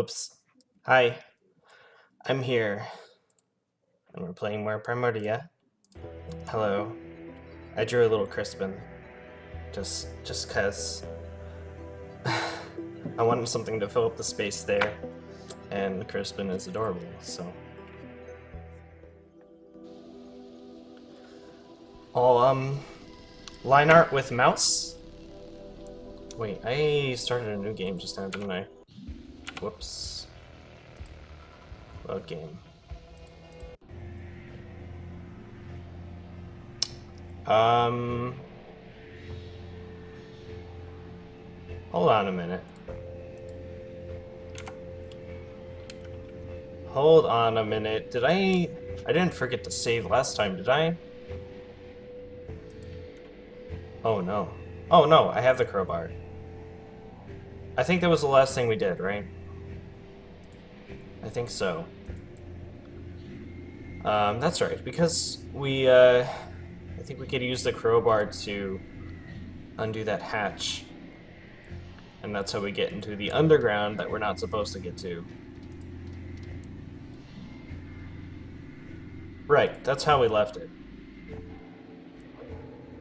Whoops. Hi, I'm here, and we're playing more Primordia. Hello. I drew a little Crispin, just 'cause I wanted something to fill up the space there, and Crispin is adorable, so. I'll, line art with mouse? Wait, I started a new game just now, didn't I? Whoops. Load game. Um... Hold on a minute. Hold on a minute. I didn't forget to save last time, did I? Oh no. Oh no, I have the crowbar. I think that was the last thing we did, right? I think so. That's right, because I think we could use the crowbar to undo that hatch. And that's how we get into the underground that we're not supposed to get to. Right, that's how we left it.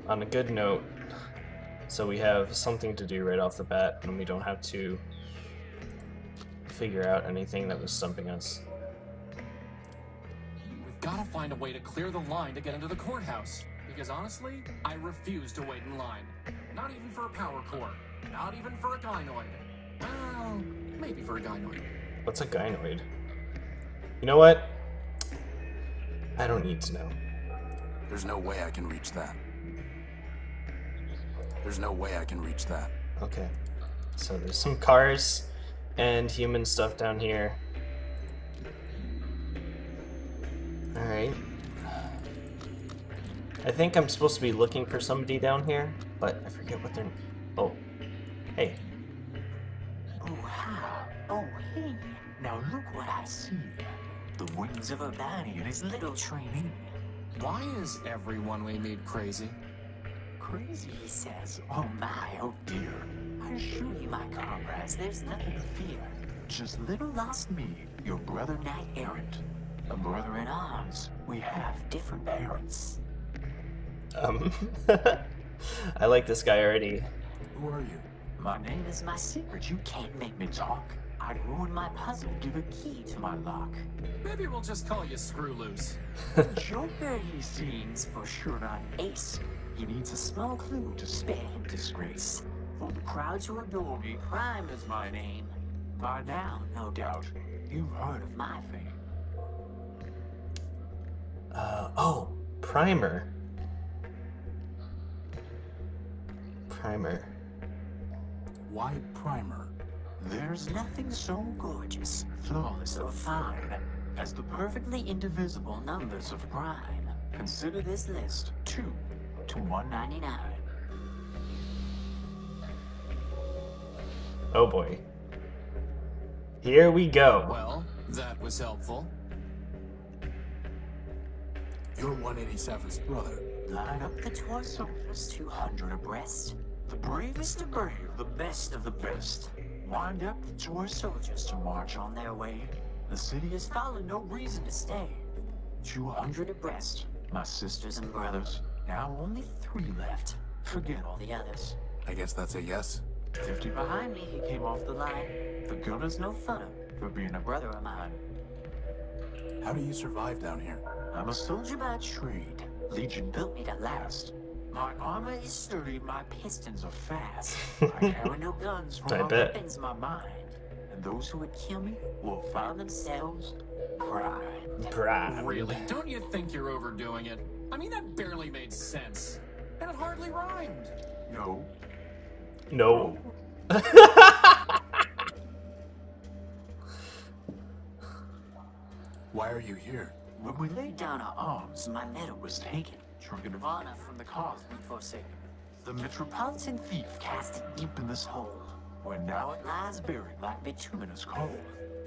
On a good note. So we have something to do right off the bat, and we don't have to figure out anything that was stumping us. We've got to find a way to clear the line to get into the courthouse. Because honestly, I refuse to wait in line. Not even for a power core. Not even for a gynoid. Well, maybe for a gynoid. What's a gynoid? You know what? I don't need to know. There's no way I can reach that. There's no way I can reach that. Okay. So there's some cars and human stuff down here. Alright. I think I'm supposed to be looking for somebody down here, but I forget what they're... Oh. Hey. Oh, hi. Oh, hey. Now look what I see. The wings of a bunny and his little trainee. Why is everyone we meet crazy? Crazy, he says. Oh my, oh dear. I assure you, my comrades, there's nothing to fear. Just little lost me, your brother knight errant. A brother in arms. We have different parents. I like this guy already. Who are you? My name is my secret. You can't make me talk. I'd ruin my puzzle, give a key to my lock. Maybe we'll just call you Screw Loose. Joker, he seems, for sure not an ace. He needs a small clue to spare him disgrace. For the crowds who adore me, Prime is my name. By now, no doubt, you've heard of my fame. Oh, Primer. Primer. Why Primer? There's nothing so gorgeous, flawless, or fine as the perfectly indivisible numbers of prime. Consider this list 2 to 199. Oh boy. Here we go. Well, that was helpful. You're 187's brother. Line up the toy soldiers, 200 abreast. The bravest of brave, the best of the best. Wind up the toy soldiers to march on their way. The city has fallen, no reason to stay. 200 abreast, my sisters and brothers. Now only 3 left. Forget all the others. I guess that's a yes. 50 behind me, he came off the line. The gunner's no funner for being a brother of mine. How do you survive down here? I'm a soldier by trade. Legion built me to last. My armor is sturdy, my pistons are fast. I carry no guns, for I my bet. weapon's my mind. And those who would kill me will find themselves pride. Prime. Really? Don't you think you're overdoing it? I mean, that barely made sense. And it hardly rhymed. No. No. Why are you here? When we laid down our arms, my medal was taken. Trinket of honor from the cause we forsaken. The metropolitan thief cast it deep in this hole, where now it lies buried like bituminous coal.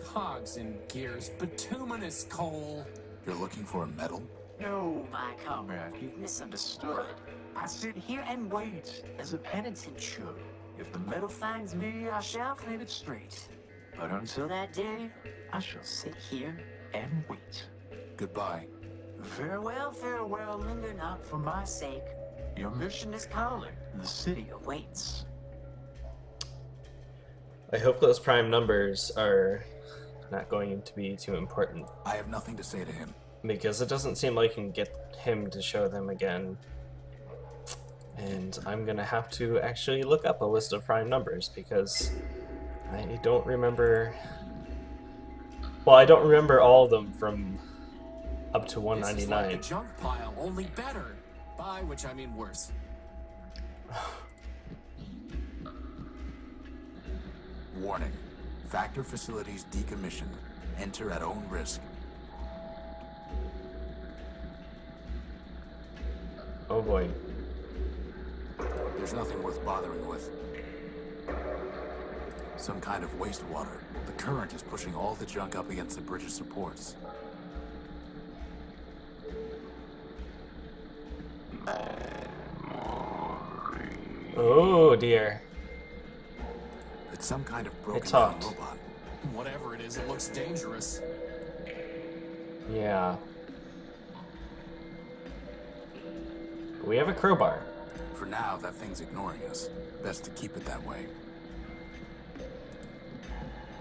Cogs and gears, bituminous coal. You're looking for a medal? No, my comrade, you've misunderstood. I sit here and wait, as a penitent should. If the medal finds me, I shall claim it straight. But until that day, I shall sit here and wait. Goodbye. Farewell, farewell, linger not for my sake. Your mission is calling, the city awaits. I hope those prime numbers are not going to be too important, I have nothing to say to him. because it doesn't seem like you can get him to show them again. And I'm gonna have to actually look up a list of prime numbers, because I don't remember... Well, I don't remember all of them from up to This is 199. like the junk pile, only better. By which I mean worse. Warning. Factor facilities decommissioned. Enter at own risk. Oh boy. There's nothing worth bothering with. Some kind of wastewater. The current is pushing all the junk up against the bridge's supports. Oh dear. It's some kind of broken down talked. robot. Whatever it is, it looks dangerous. Yeah. We have a crowbar. For now, that thing's ignoring us. Best to keep it that way.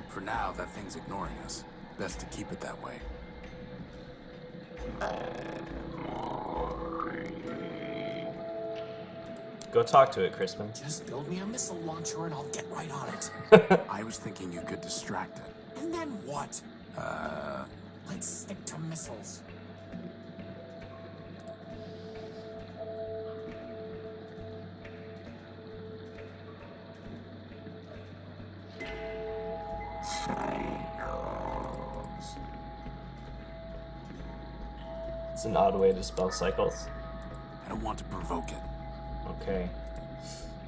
For now, that thing's ignoring us. Best to keep it that way. Go talk to it, Crispin. Just build me a missile launcher and I'll get right on it. I was thinking you could distract it. And then what? Let's stick to missiles. It's an odd way to spell cycles. I don't want to provoke it. Okay.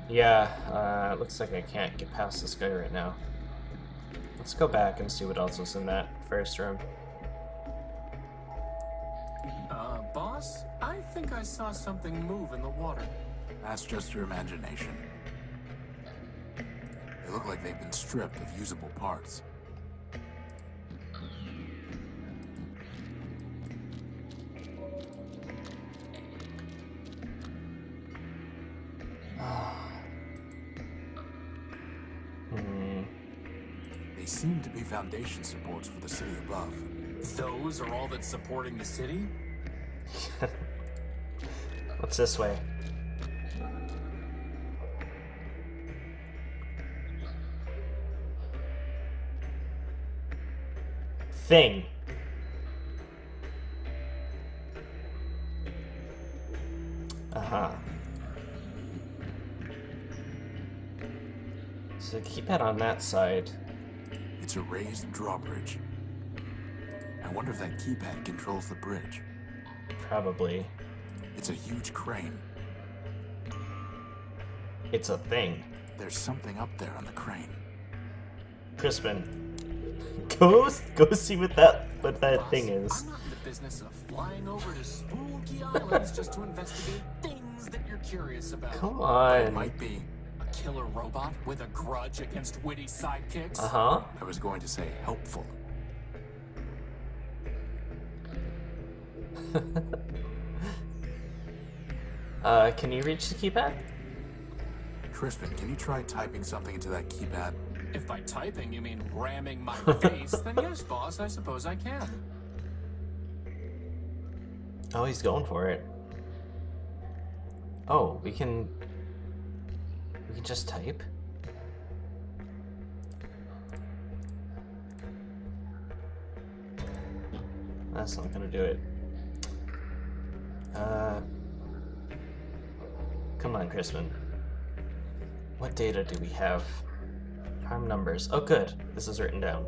Yeah, looks like I can't get past this guy right now. Let's go back and see what else was in that first room. Boss? I think I saw something move in the water. That's just your imagination. They look like they've been stripped of usable parts. They seem to be foundation supports for the city above. Those are all that's supporting the city? What's this way? Thing. Uh-huh. So keep it on that side. It's a raised drawbridge. I wonder if that keypad controls the bridge. Probably. It's a huge crane. It's a thing. There's something up there on the crane. Crispin, go see what that Boss, thing is. I'm not in the business of flying over to spooky islands just to investigate things that you're curious about. Come It on. might be. A killer robot with a grudge against witty sidekicks? Uh-huh. I was going to say helpful. Can you reach the keypad? Crispin, can you try typing something into that keypad? If by typing you mean ramming my face, then yes, boss, I suppose I can. Oh, he's going for it. Oh, we can just type? That's not gonna do it. Come on, Crispin. What data do we have? Prime numbers. Oh, good. This is written down.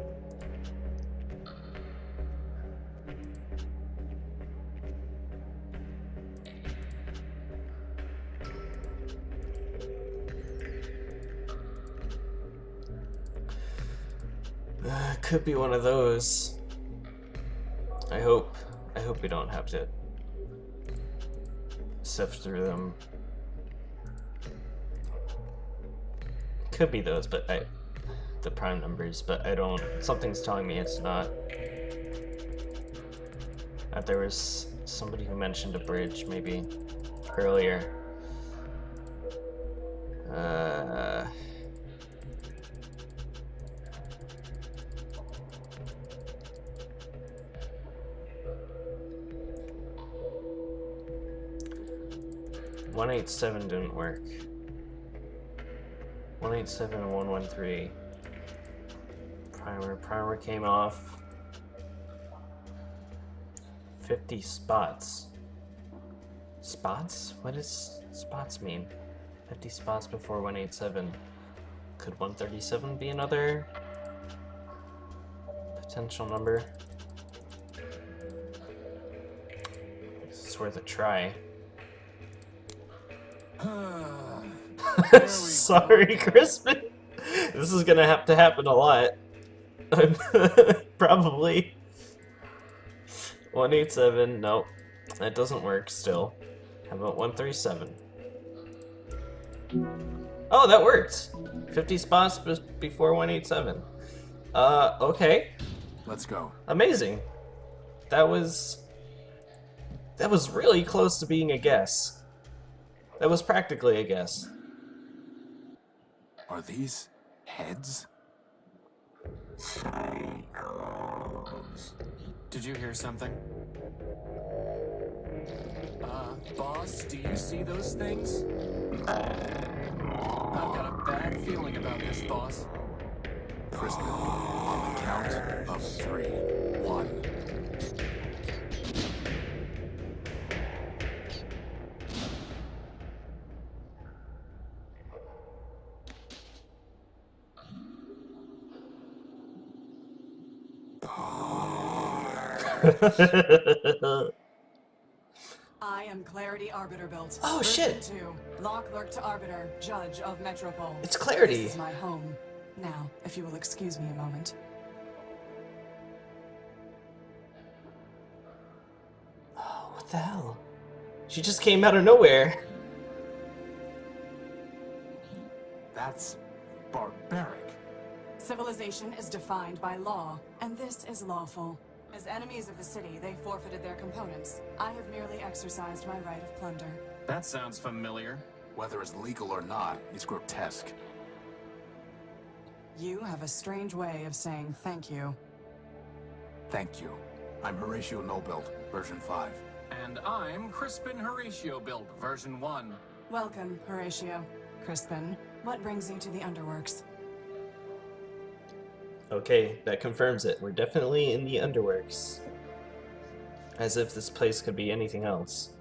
Could be one of those. I hope we don't have to sift through them. Could be those, but the prime numbers, but I don't. Something's telling me it's not. There was somebody who mentioned a bridge, maybe earlier. 187 didn't work. 187 and 113. Primer came off. 50 spots. Spots? What does spots mean? 50 spots before 187. Could 137 be another potential number? It's worth a try. Sorry, Crispin. This is gonna have to happen a lot. Probably. 187, nope. That doesn't work still. How about 137? Oh, that worked! 50 spots before 187. Okay. Let's go. Amazing. That was really close to being a guess. That was practically a guess. Are these heads? Did you hear something? Boss, do you see those things? I've got a bad feeling about this, boss. Crispin, on the count of 3. 1. I am Clarity Arbiter built. Oh, shit. 2. Law Clerk to Arbiter, Judge of Metropole. It's Clarity. This is my home. Now, if you will excuse me a moment. Oh, what the hell? She just came out of nowhere. That's barbaric. Civilization is defined by law, and this is lawful. As enemies of the city, they forfeited their components. I have merely exercised my right of plunder. That sounds familiar. Whether it's legal or not, it's grotesque. You have a strange way of saying thank you. Thank you. I'm Horatio Nobuild, version 5. And I'm Crispin Horatio Build, version 1. Welcome, Horatio. Crispin, what brings you to the underworks? Okay, that confirms it. We're definitely in the underworks. As if this place could be anything else.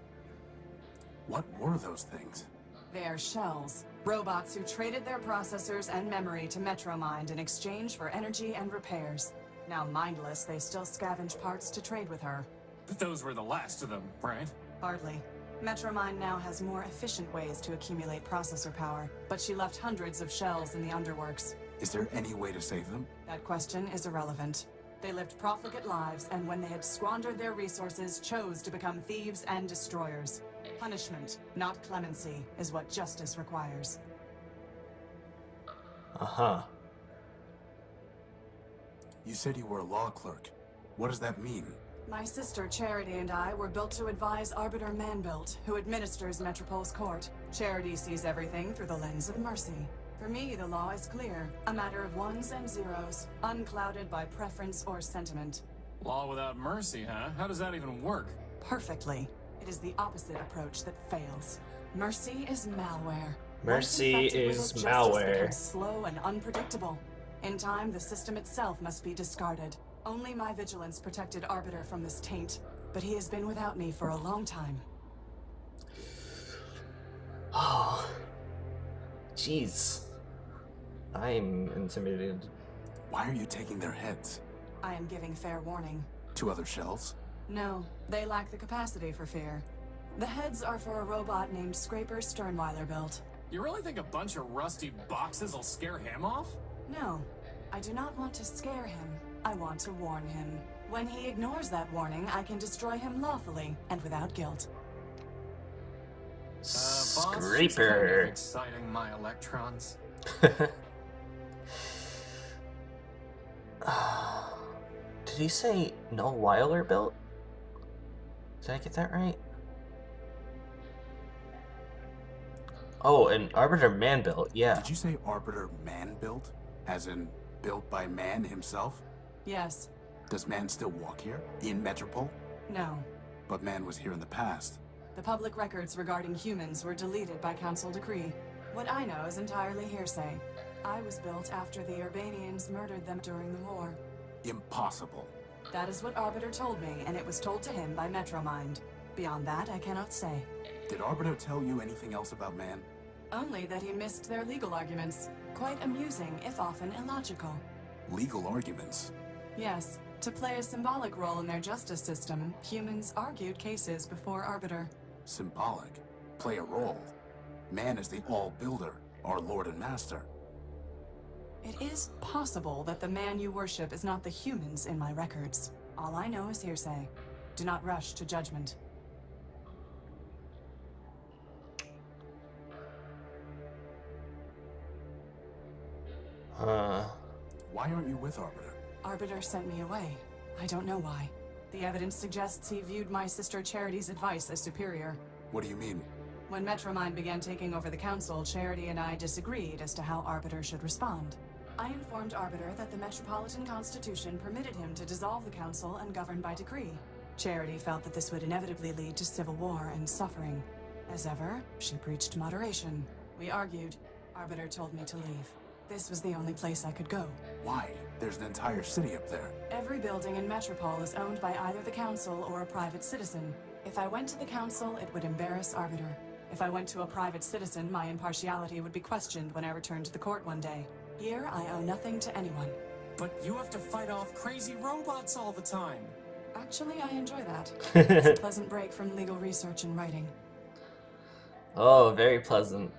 What were those things? They are shells. Robots who traded their processors and memory to Metromind in exchange for energy and repairs. Now mindless, they still scavenge parts to trade with her. But those were the last of them, right? Hardly. Metromind now has more efficient ways to accumulate processor power, but she left hundreds of shells in the underworks. Is there any way to save them? That question is irrelevant. They lived profligate lives, and when they had squandered their resources, chose to become thieves and destroyers. Punishment, not clemency, is what justice requires. Uh-huh. You said you were a law clerk. What does that mean? My sister Charity and I were built to advise Arbiter Manbuilt, who administers Metropole's court. Charity sees everything through the lens of mercy. For me, the law is clear, a matter of ones and zeros, unclouded by preference or sentiment. Law without mercy, huh? How does that even work? Perfectly. It is the opposite approach that fails. Mercy is malware. Mercy Once infected with is it, justice malware. becomes slow and unpredictable. In time, the system itself must be discarded. Only my vigilance protected Arbiter from this taint, but he has been without me for a long time. Oh. Jeez. I'm intimidated. Why are you taking their heads? I am giving fair warning. 2 other shells? No, they lack the capacity for fear. The heads are for a robot named Scraper Sternweiler built. You really think a bunch of rusty boxes will scare him off? No, I do not want to scare him. I want to warn him. When he ignores that warning, I can destroy him lawfully and without guilt. Boss, it's kind Scraper. of exciting, my electrons. did he say Nullweiler built? Did I get that right? Oh, and Arbiter man built, yeah. Did you say Arbiter man-built? As in, built by man himself? Yes. Does man still walk here? In Metropole? No. But man was here in the past. The public records regarding humans were deleted by council decree. What I know is entirely hearsay. I was built after the Urbanians murdered them during the war. Impossible. That is what Arbiter told me, and it was told to him by Metromind. Beyond that, I cannot say. Did Arbiter tell you anything else about man? Only that he missed their legal arguments. Quite amusing, if often illogical. Legal arguments? Yes. To play a symbolic role in their justice system, humans argued cases before Arbiter. Symbolic? Play a role? Man is the all-builder, our lord and master. It is possible that the man you worship is not the humans in my records. All I know is hearsay. Do not rush to judgment. Why aren't you with Arbiter? Arbiter sent me away. I don't know why. The evidence suggests he viewed my sister Charity's advice as superior. What do you mean? When Metromind began taking over the council, Charity and I disagreed as to how Arbiter should respond. I informed Arbiter that the Metropolitan Constitution permitted him to dissolve the council and govern by decree. Charity felt that this would inevitably lead to civil war and suffering. As ever, she preached moderation. We argued. Arbiter told me to leave. This was the only place I could go. Why? There's an entire city up there. Every building in Metropole is owned by either the council or a private citizen. If I went to the council, it would embarrass Arbiter. If I went to a private citizen, my impartiality would be questioned when I returned to the court one day. Here, I owe nothing to anyone. But you have to fight off crazy robots all the time. Actually, I enjoy that. It's a pleasant break from legal research and writing. Oh, very pleasant.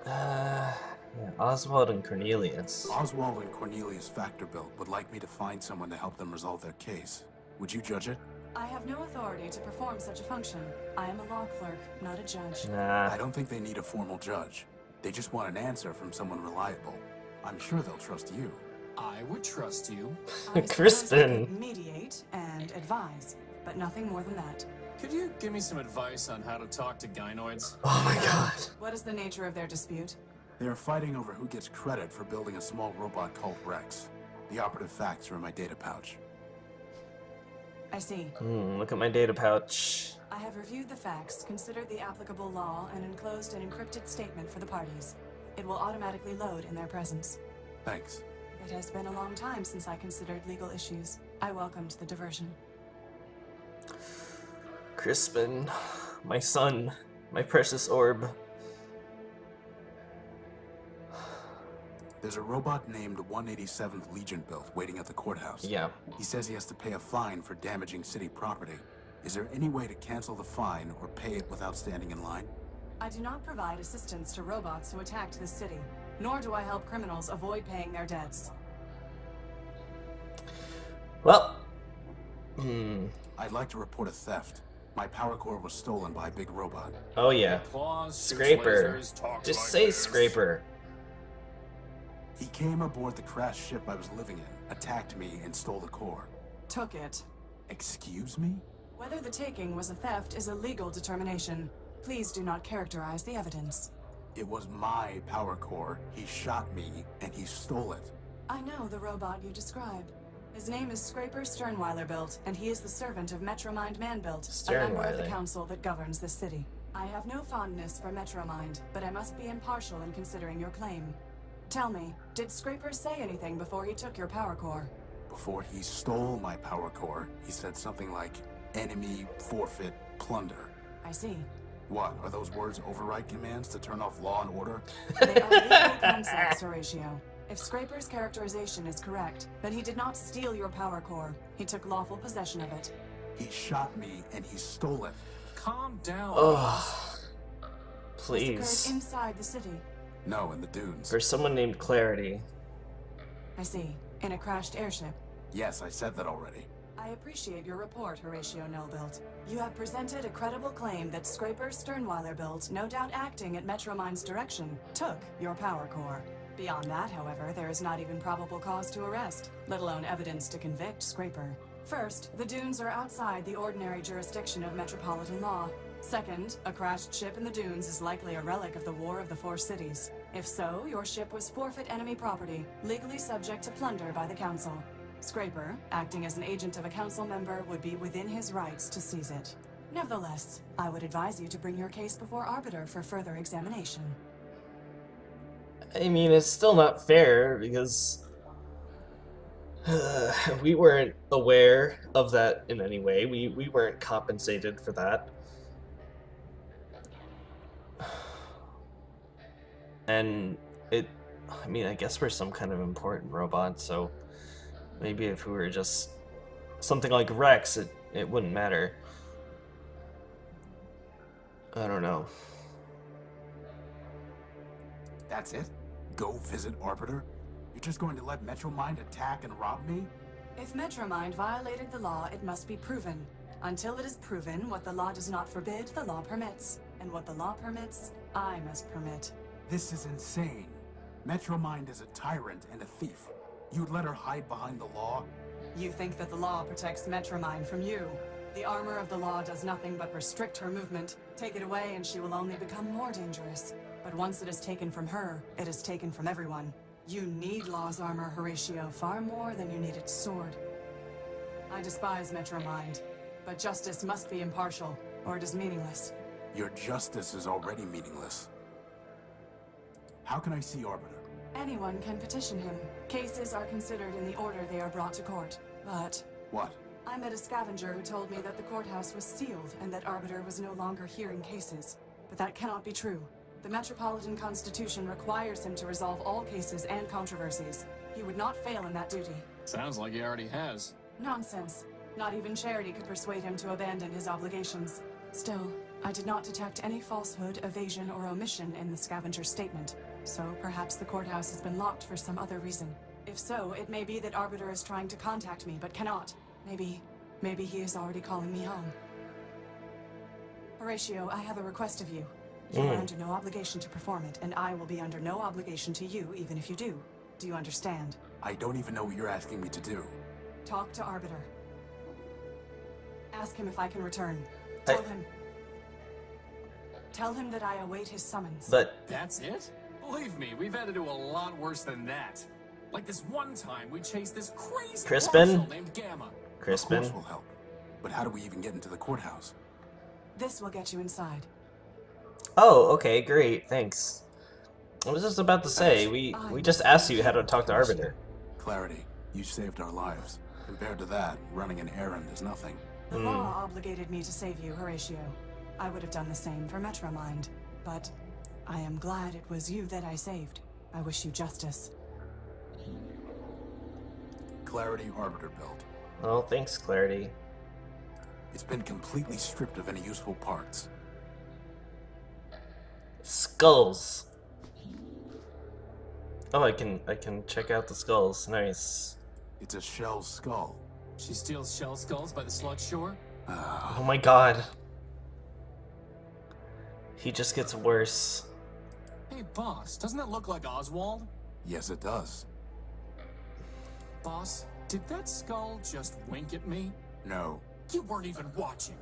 Yeah, Oswald and Cornelius. Oswald and Cornelius Factor Built would like me to find someone to help them resolve their case. Would you judge it? I have no authority to perform such a function. I am a law clerk, not a judge. Nah. I don't think they need a formal judge. They just want an answer from someone reliable. I'm sure they'll trust you. I would trust you. I suppose I Crispin. could mediate and advise, but nothing more than that. Could you give me some advice on how to talk to gynoids? Oh my god. What is the nature of their dispute? They are fighting over who gets credit for building a small robot called Rex. The operative facts are in my data pouch. I see. Look at my data pouch. I have reviewed the facts, considered the applicable law, and enclosed an encrypted statement for the parties. It will automatically load in their presence. Thanks. It has been a long time since I considered legal issues. I welcomed the diversion. Crispin, my son, my precious orb. There's a robot named 187th Legion Built waiting at the courthouse. Yeah. He says he has to pay a fine for damaging city property. Is there any way to cancel the fine or pay it without standing in line? I do not provide assistance to robots who attacked this city, nor do I help criminals avoid paying their debts. Well. I'd like to report a theft. My power core was stolen by a big robot. Oh yeah. Claws, Scraper. lasers, talks Just like say this. Scraper. He came aboard the crashed ship I was living in, attacked me, and stole the core. Took it. Excuse me? Whether the taking was a theft is a legal determination. Please do not characterize the evidence. It was my power core. He shot me, and he stole it. I know the robot you described. His name is Scraper Sternweiler Built, and he is the servant of Metromind Manbuilt, a member of the Sternweiler. council that governs this city. I have no fondness for Metromind, but I must be impartial in considering your claim. Tell me, did Scraper say anything before he took your power core? Before he stole my power core, he said something like, enemy, forfeit, plunder. I see. What, are those words override commands to turn off law and order? They are legal concepts, Horatio. If Scraper's characterization is correct, then he did not steal your power core. He took lawful possession of it. He shot me, and he stole it. Calm down. Oh. This Please. occurred inside the city. No, in the dunes. For someone named Clarity. I see. In a crashed airship. Yes, I said that already. I appreciate your report, Horatio Nullbuilt. You have presented a credible claim that Scraper Sternweiler Built, no doubt acting at Metromind's direction, took your power core. Beyond that, however, there is not even probable cause to arrest, let alone evidence to convict Scraper. First, the dunes are outside the ordinary jurisdiction of metropolitan law. Second, a crashed ship in the dunes is likely a relic of the War of the Four Cities. If so, your ship was forfeit enemy property, legally subject to plunder by the Council. Scraper, acting as an agent of a Council member, would be within his rights to seize it. Nevertheless, I would advise you to bring your case before Arbiter for further examination. I mean, it's still not fair because we weren't aware of that in any way. We weren't compensated for that. And I mean, I guess we're some kind of important robot, so maybe if we were just something like Rex, it wouldn't matter. I don't know. That's it? Go visit Arbiter? You're just going to let Metromind attack and rob me? If Metromind violated the law, it must be proven. Until it is proven, what the law does not forbid, the law permits. And what the law permits, I must permit. This is insane. Metromind is a tyrant and a thief. You'd let her hide behind the law? You think that the law protects Metromind from you. The armor of the law does nothing but restrict her movement. Take it away and she will only become more dangerous. But once it is taken from her, it is taken from everyone. You need law's armor, Horatio, far more than you need its sword. I despise Metromind, but justice must be impartial, or it is meaningless. Your justice is already meaningless. How can I see Arbiter? Anyone can petition him. Cases are considered in the order they are brought to court. But What? I met a scavenger who told me that the courthouse was sealed and that Arbiter was no longer hearing cases. But that cannot be true. The Metropolitan Constitution requires him to resolve all cases and controversies. He would not fail in that duty. Sounds like he already has. Nonsense. Not even charity could persuade him to abandon his obligations. Still, I did not detect any falsehood, evasion, or omission in the scavenger's statement. So perhaps the courthouse has been locked for some other reason. If so, it may be that Arbiter is trying to contact me, but cannot. Maybe he is already calling me home. Horatio, I have a request of you. You are under no obligation to perform it, and I will be under no obligation to you, even if you do. Do you understand? I don't even know what you're asking me to do. Talk to Arbiter. Ask him if I can return. Hey. Tell him that I await his summons. But That's it? Believe me, we've had to do a lot worse than that. Like this one time we chased this crazy Crispin? marshal named Gamma. Of Crispin, course will help. But how do we even get into the courthouse? This will get you inside. oh, okay, great, thanks. I was just about to say, we just asked you how to talk to Arbiter. Clarity, you saved our lives. Compared to that, running an errand is nothing. The law obligated me to save you, Horatio. I would have done the same for Metromind, but I am glad it was you that I saved. I wish you justice. Clarity Arbiter built. Oh, thanks, Clarity. It's been completely stripped of any useful parts. Skulls. Oh, I can check out the skulls. Nice. It's a shell skull. She steals shell skulls by the sludge shore? Oh my god. He just gets worse. Hey, boss, doesn't that look like Oswald? Yes, it does. Boss, did that skull just wink at me? No. You weren't even watching.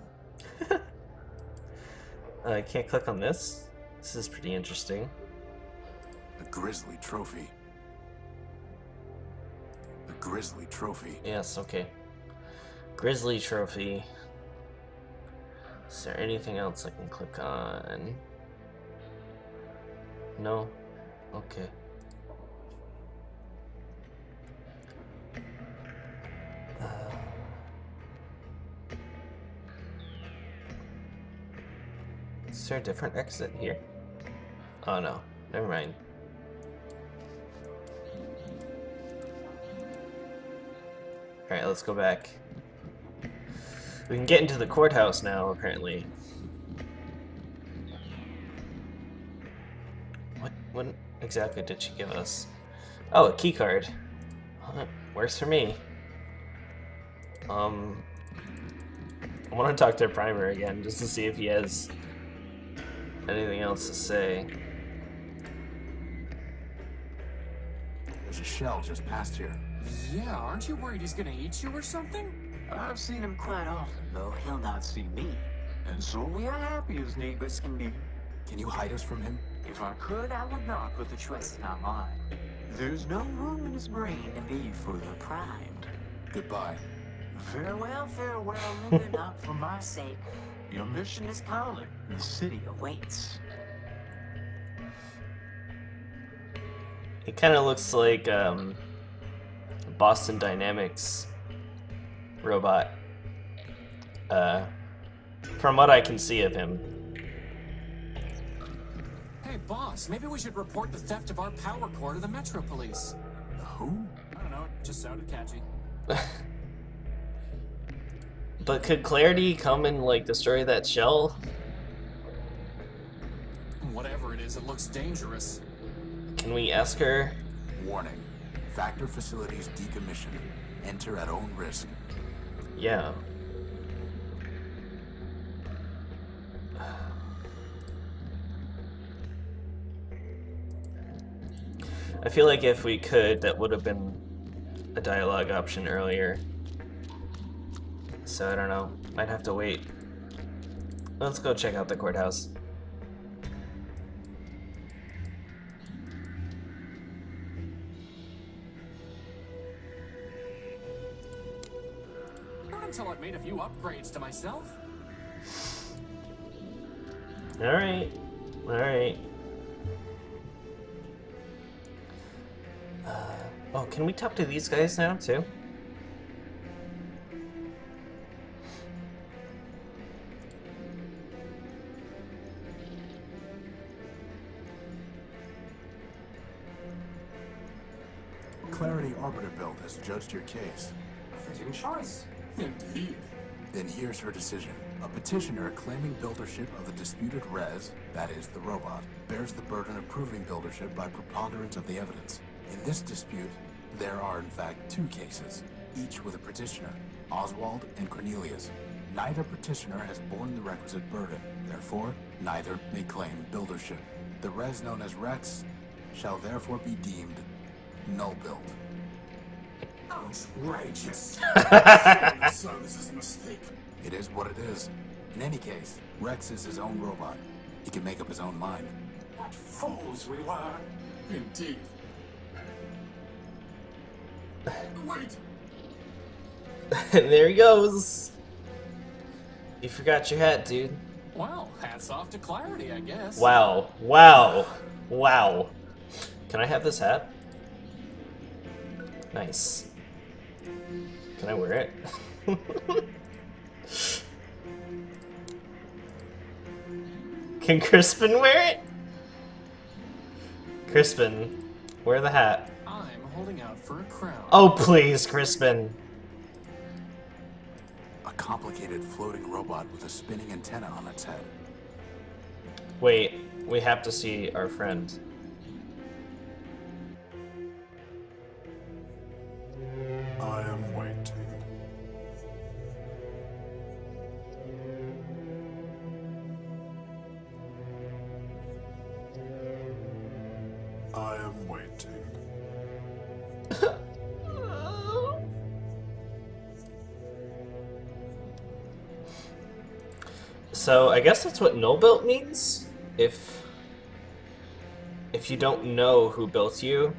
I can't click on this. This is pretty interesting. A grisly trophy. A grisly trophy. Yes, okay. Grizzly trophy. Is there anything else I can click on? No? Okay. Is there a different exit here? Oh no, never mind. Alright, let's go back. We can get into the courthouse now, apparently. What exactly did she give us? Oh, a key card. Works for me. I want to talk to Primer again, just to see if he has anything else to say. There's a shell just past here. Yeah, aren't you worried he's gonna eat you or something? I've seen him quite often, though he'll not see me. And so we are happy as neighbors can be. Can you hide us from him? If I could, I would not put the choice in our mind. There's no room in his brain to be further primed. Goodbye. Farewell, farewell, linger not for my sake. Your mission is calling. The city awaits. It kind of looks like Boston Dynamics robot. From what I can see of him. Hey, boss, maybe we should report the theft of our power core to the Metro Police. Who? I don't know, it just sounded catchy. But could Clarity come and like destroy that shell? Whatever it is, it looks dangerous. Can we ask her? Warning. Factor facilities decommissioned. Enter at own risk. Yeah. I feel like if we could, that would have been a dialogue option earlier. So I don't know. Might have to wait. Let's go check out the courthouse. Not until I've made a few upgrades to myself. Alright. Alright. Oh, can we talk to these guys now, too? Clarity Arbiter Build has judged your case. Fitting choice. Indeed. Then here's her decision. A petitioner claiming buildership of the disputed res, that is, the robot, bears the burden of proving buildership by preponderance of the evidence. In this dispute, there are in fact two cases, each with a petitioner, Oswald and Cornelius. Neither petitioner has borne the requisite burden, therefore, neither may claim buildership. The res known as Rex shall therefore be deemed null built. Outrageous. So this is a mistake. It is what it is. In any case, Rex is his own robot. He can make up his own mind. What fools we were. Indeed. Wait. There he goes. You forgot your hat, dude. Well, hats off to Clarity, I guess. Wow. Wow. Wow. Can I have this hat? Nice. Can I wear it? Can Crispin wear it? Crispin, wear the hat. I'm holding out for a crown. Oh, please, Crispin. A complicated floating robot with a spinning antenna on its head. Wait, we have to see our friend. I am waiting. I am waiting. So I guess that's what no built means. If you don't know who built you,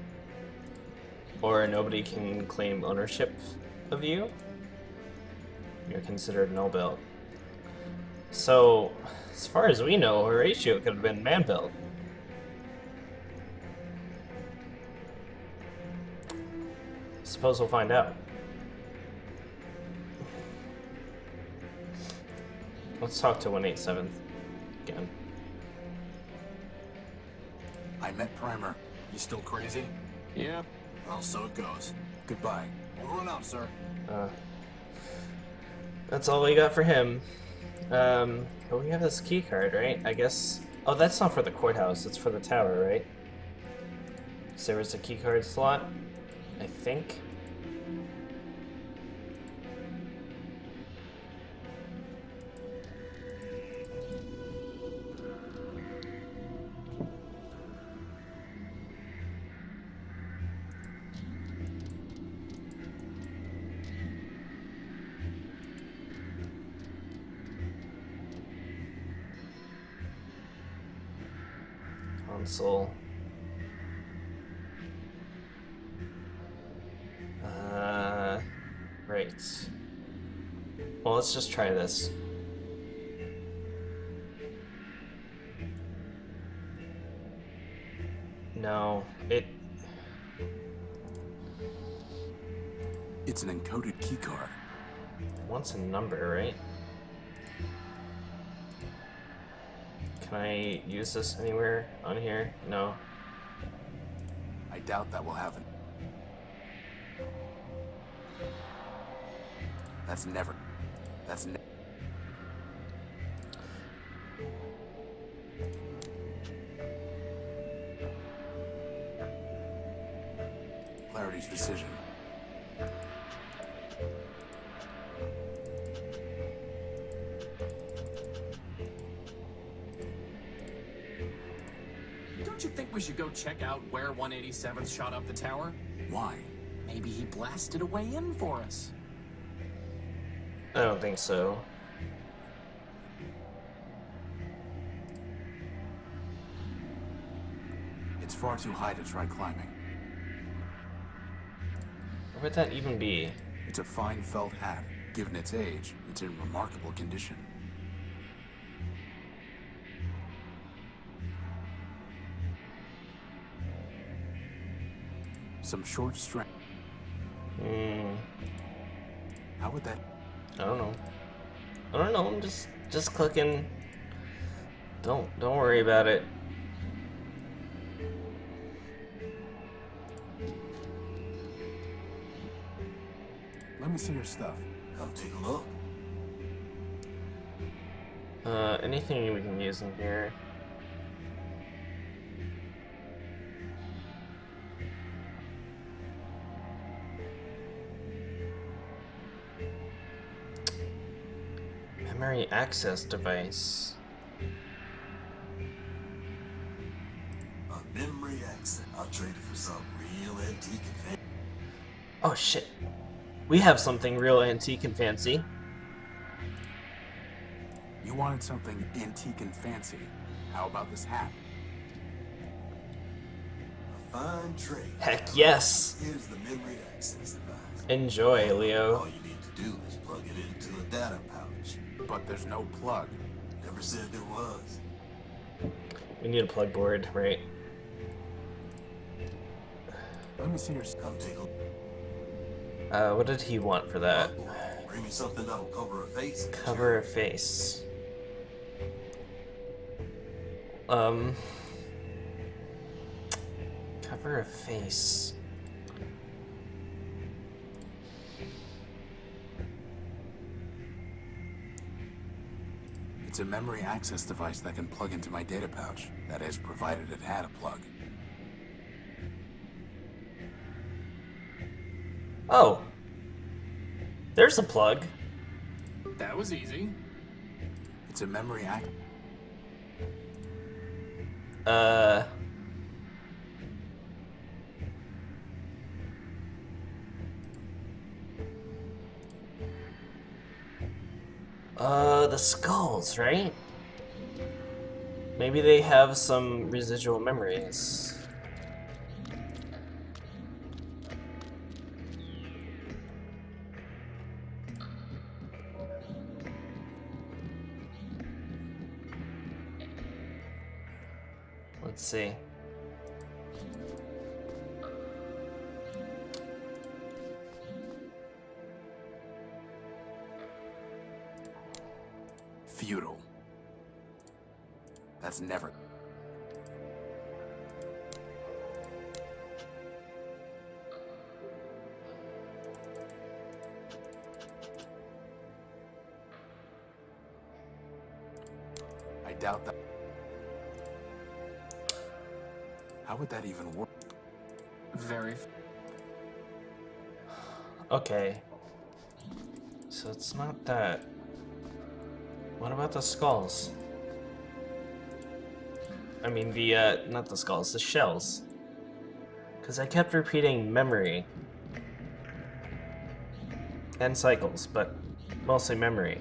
or nobody can claim ownership of you, you're considered no built. So as far as we know, Horatio could have been man built. Suppose we'll find out. Let's talk to 187th again. I met Primer. You still crazy? Yep. Well, so it goes. Goodbye. Over and out, sir. That's all we got for him. But we have this key card, right? I guess. Oh, that's not for the courthouse. It's for the tower, right? So there was a key card slot, I think. Console. Right. Well, let's just try this. No, It's an encoded keycard. wants a number, right? Can I use this anywhere on here? No. I doubt that will happen. That's never. Clarity's decision. Don't you think we should go check out where 187th shot up the tower? Why? Maybe he blasted a way in for us. I don't think so. It's far too high to try climbing. Where would that even be? It's a fine felt hat. Given its age, it's in remarkable condition. Some short strand. How would that? I don't know. I'm just clicking. Don't worry about it. Let me see your stuff. Come take a look. Anything we can use in here? Memory access device. A memory access. I'll trade it for something real antique and fancy. Oh shit. We have something real antique and fancy. You wanted something antique and fancy. How about this hat? A fine trade. Heck yes. Here's the memory access device. Enjoy, Leo. All you need to do is plug it into a data pouch. But there's no plug. Never said there was. We need a plug board, right? Let me see your stuff. Come take a look. What did he want for that? Bring me something that'll cover a face. Cover a face. Cover a face. It's a memory access device that can plug into my data pouch. That is, provided it had a plug. Oh. There's a plug. That was easy. It's a memory access. The skulls, right? Maybe they have some residual memories. Let's see. Futile. That's never. I doubt that. How would that even work? Very. Okay. So it's not that. What about the skulls? I mean not the skulls, the shells. Because I kept repeating memory. And cycles, but mostly memory.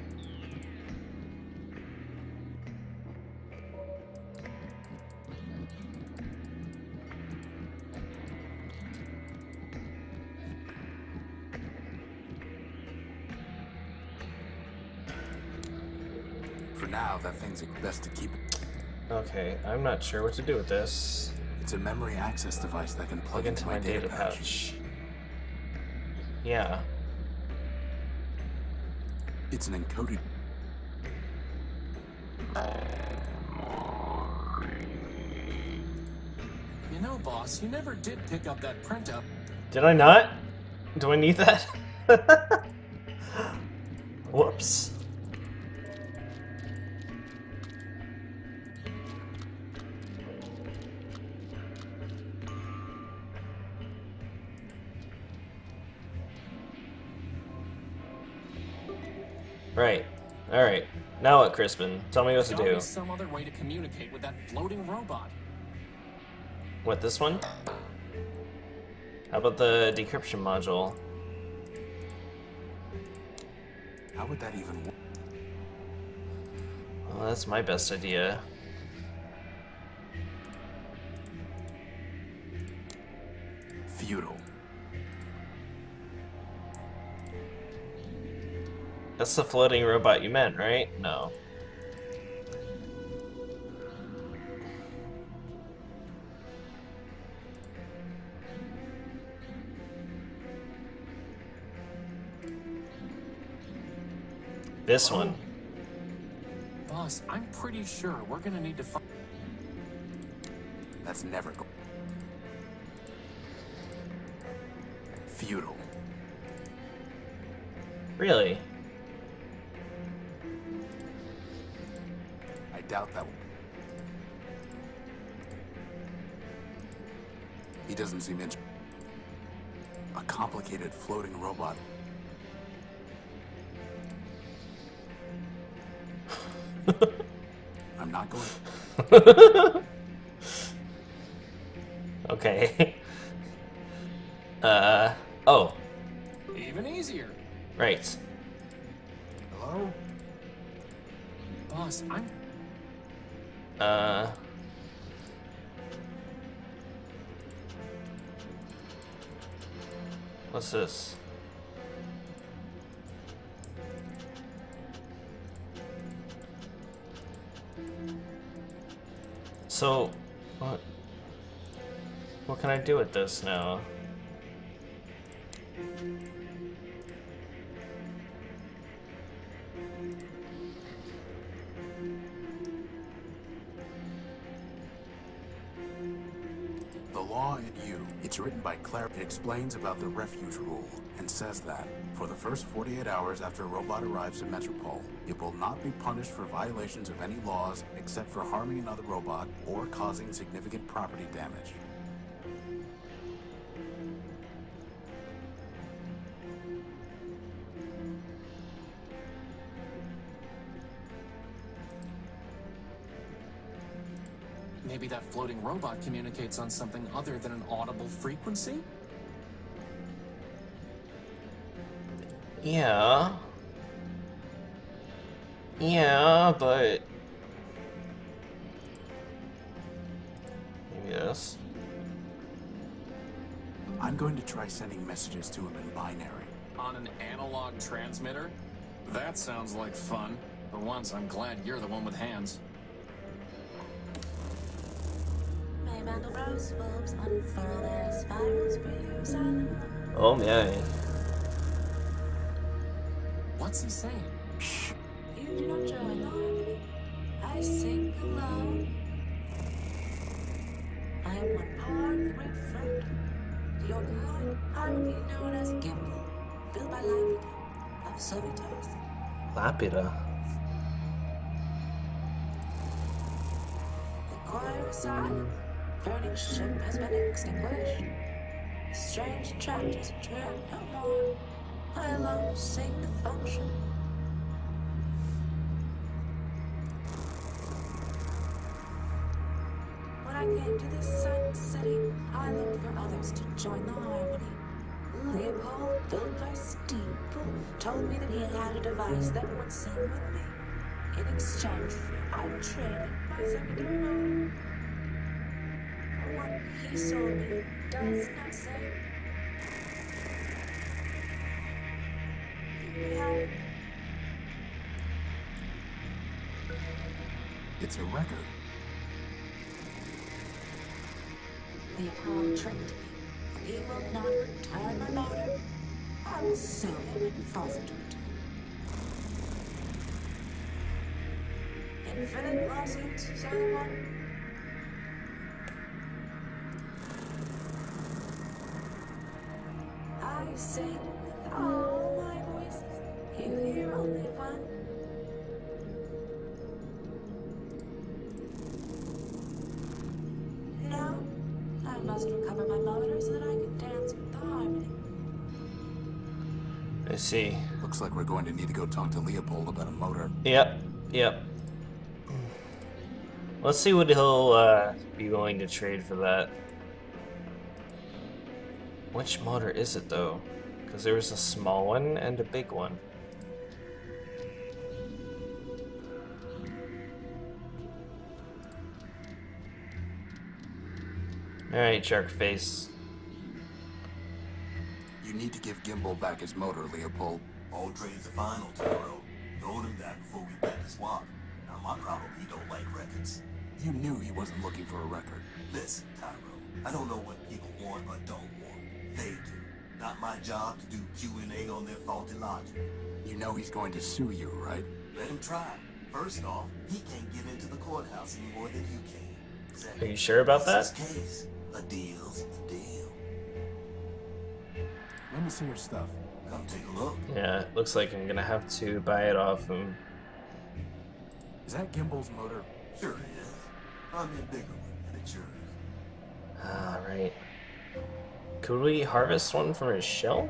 For now, that thing's best to keep. Okay, I'm not sure what to do with this. It's a memory access device that can plug Plug into my data pouch. Yeah. It's an encoded. You know, boss, you never did pick up that printout. Did I not? Do I need that? Whoops. Right. Alright. Now what, Crispin? Tell me what to There's gotta do. be some other way to communicate with that floating robot. What, this one? How about the decryption module? How would that even work? Well, that's my best idea. Futile. That's the floating robot you meant, right? No. This one. Boss, I'm pretty sure we're gonna need to find. That's never go. Futile. Really? I doubt that. He doesn't seem interested. A complicated floating robot. I'm not going. Okay. Oh. Even easier. Right. Hello? Boss, I'm. What's this? So, what can I do with this now? The Law in You. It's written by Claire. It explains about the refuge rule and says that for the first 48 hours after a robot arrives in Metropole, it will not be punished for violations of any laws except for harming another robot or causing significant property damage. Maybe that floating robot communicates on something other than an audible frequency? Yeah. Yeah, but... Yes. I'm going to try sending messages to him in binary. On an analog transmitter? That sounds like fun. For once, I'm glad you're the one with hands. Oh, my. What's he saying? Shh. You do not join the harmony. I sing alone. I am one part grapefruit. Your kind, I will be known as Gimbal, built by Lapida of Sovitos. Lapida. The choir is silent. Burning ship has been extinguished. Strange tractors drag no more. I alone sing the function. When I came to this silent city, I looked for others to join the harmony. Leopold, built by Steeple, told me that he had a device that would sing with me. In exchange, I traded my secondary motor. What he sold me does not say. Here we have it. It's a record. Leopold tricked me. He will not return my motor. I will sue him in forfeiture. Infinite lawsuits, someone? I sing with all my voices. You hear only one. No, I must recover my motor so that I can dance with the harmony. I see. Looks like we're going to need to go talk to Leopold about a motor. Yep, yep. Let's see what he'll be willing to trade for that. Which motor is it though? Because there was a small one and a big one. Alright, shark face. You need to give Gimbal back his motor, Leopold. All trades are final, Tyrell. Throw them back before we bet the swap. Now, my problem, he don't like records. You knew he wasn't looking for a record. Listen, Tyrell, I don't know what people want or don't want. They do. Not my job to do Q&A on their faulty logic. You know he's going to sue you, right? Let him try. First off, he can't get into the courthouse any more than you can. Second, Are you sure about this that? is case. A deal's a deal. Let me see your stuff. Come take a look. Yeah, it looks like I'm gonna have to buy it off him. Is that Gimbal's motor? Sure it is. I'm in bigger one, and it's yours. Alright. Could we harvest one from his shell?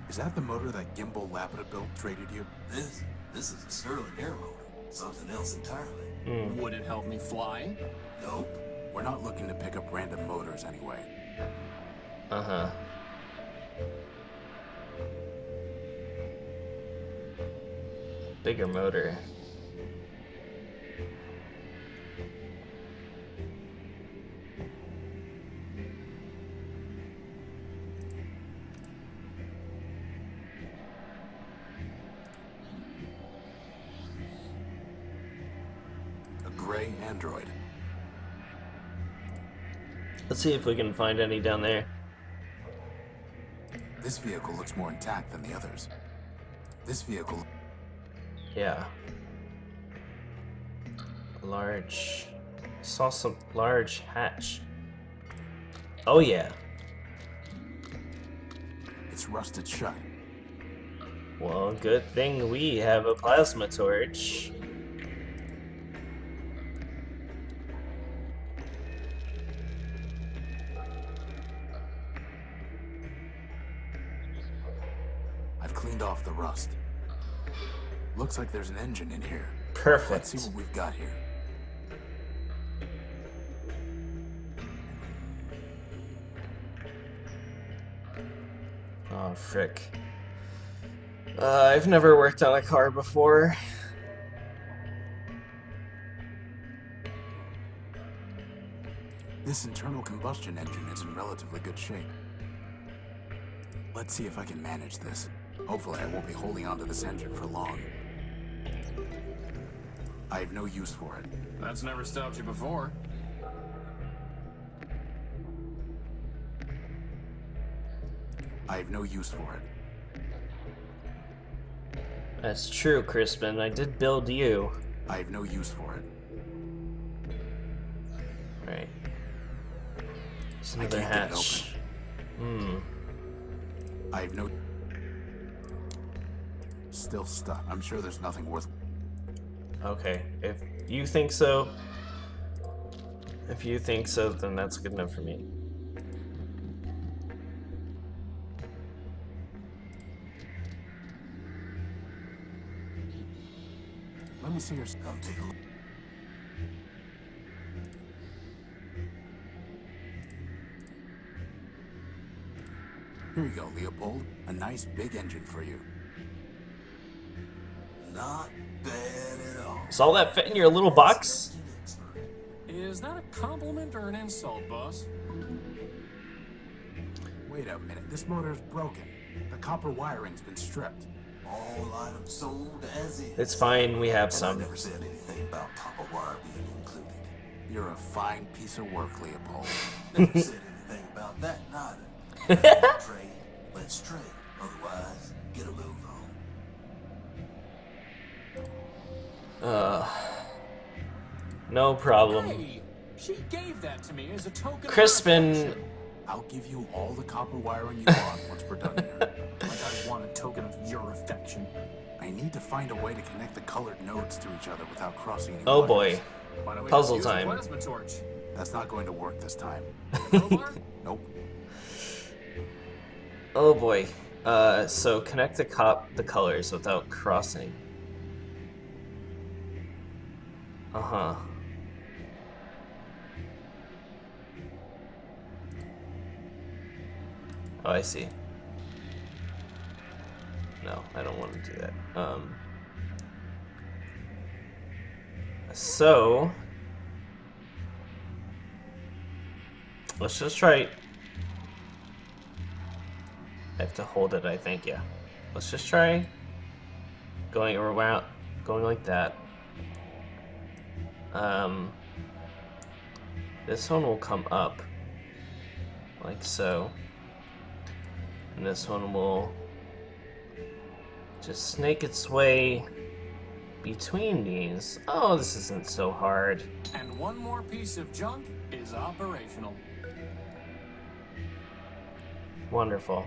Is that the motor that Gimbal Lapida built traded you? This is a Sterling air motor. Something else entirely. Would it help me fly? Nope. We're not looking to pick up random motors anyway. Uh-huh. Bigger motor. A gray android. Let's see if we can find any down there. This vehicle looks more intact than the others. This vehicle... Yeah. Large. Saw some large hatch. Oh yeah. It's rusted shut. Well, good thing we have a plasma torch. I've cleaned off the rust. Looks like there's an engine in here. Perfect. Let's see what we've got here. Oh, frick. I've never worked on a car before. This internal combustion engine is in relatively good shape. Let's see if I can manage this. Hopefully I won't be holding onto this engine for long. I have no use for it. That's never stopped you before. I have no use for it. That's true, Crispin. I did build you. I have no use for it. Right. There's I another can't get it hatch. I have no... Still stuck. I'm sure there's nothing worth... Okay, if you think so... If you think so, then that's good enough for me. Let me see your... Come take a look. Here you go, Leopold. A nice big engine for you. Not bad at all. Does all that fit in your little box? Is that a compliment or an insult, boss? Wait a minute. This motor is broken. The copper wiring's been stripped. All items sold as is. It's fine, we have And I some. never said anything about copper wire being included. You're a fine piece of work, Leopold. Never said anything about that neither. Trade, let's trade. Otherwise, get a move on. No problem. Hey, she gave that to me as a token of Crispin, affection. I'll give you all the copper wiring you want once we're done here. Like I want a token of your affection. I need to find a way to connect the colored nodes to each other without crossing any oh wires. boy, Why don't we Puzzle just use time. a plasma torch? That's not going to work this time. Crowbar? Nope. oh boy. So connect the colors without crossing. Uh-huh. Oh, I see. No, I don't want to do that. So let's just try. I have to hold it, I think, yeah. Let's just try going around, going like that. This one will come up like so. And this one will just snake its way between these. Oh, this isn't so hard. And one more piece of junk is operational. Wonderful.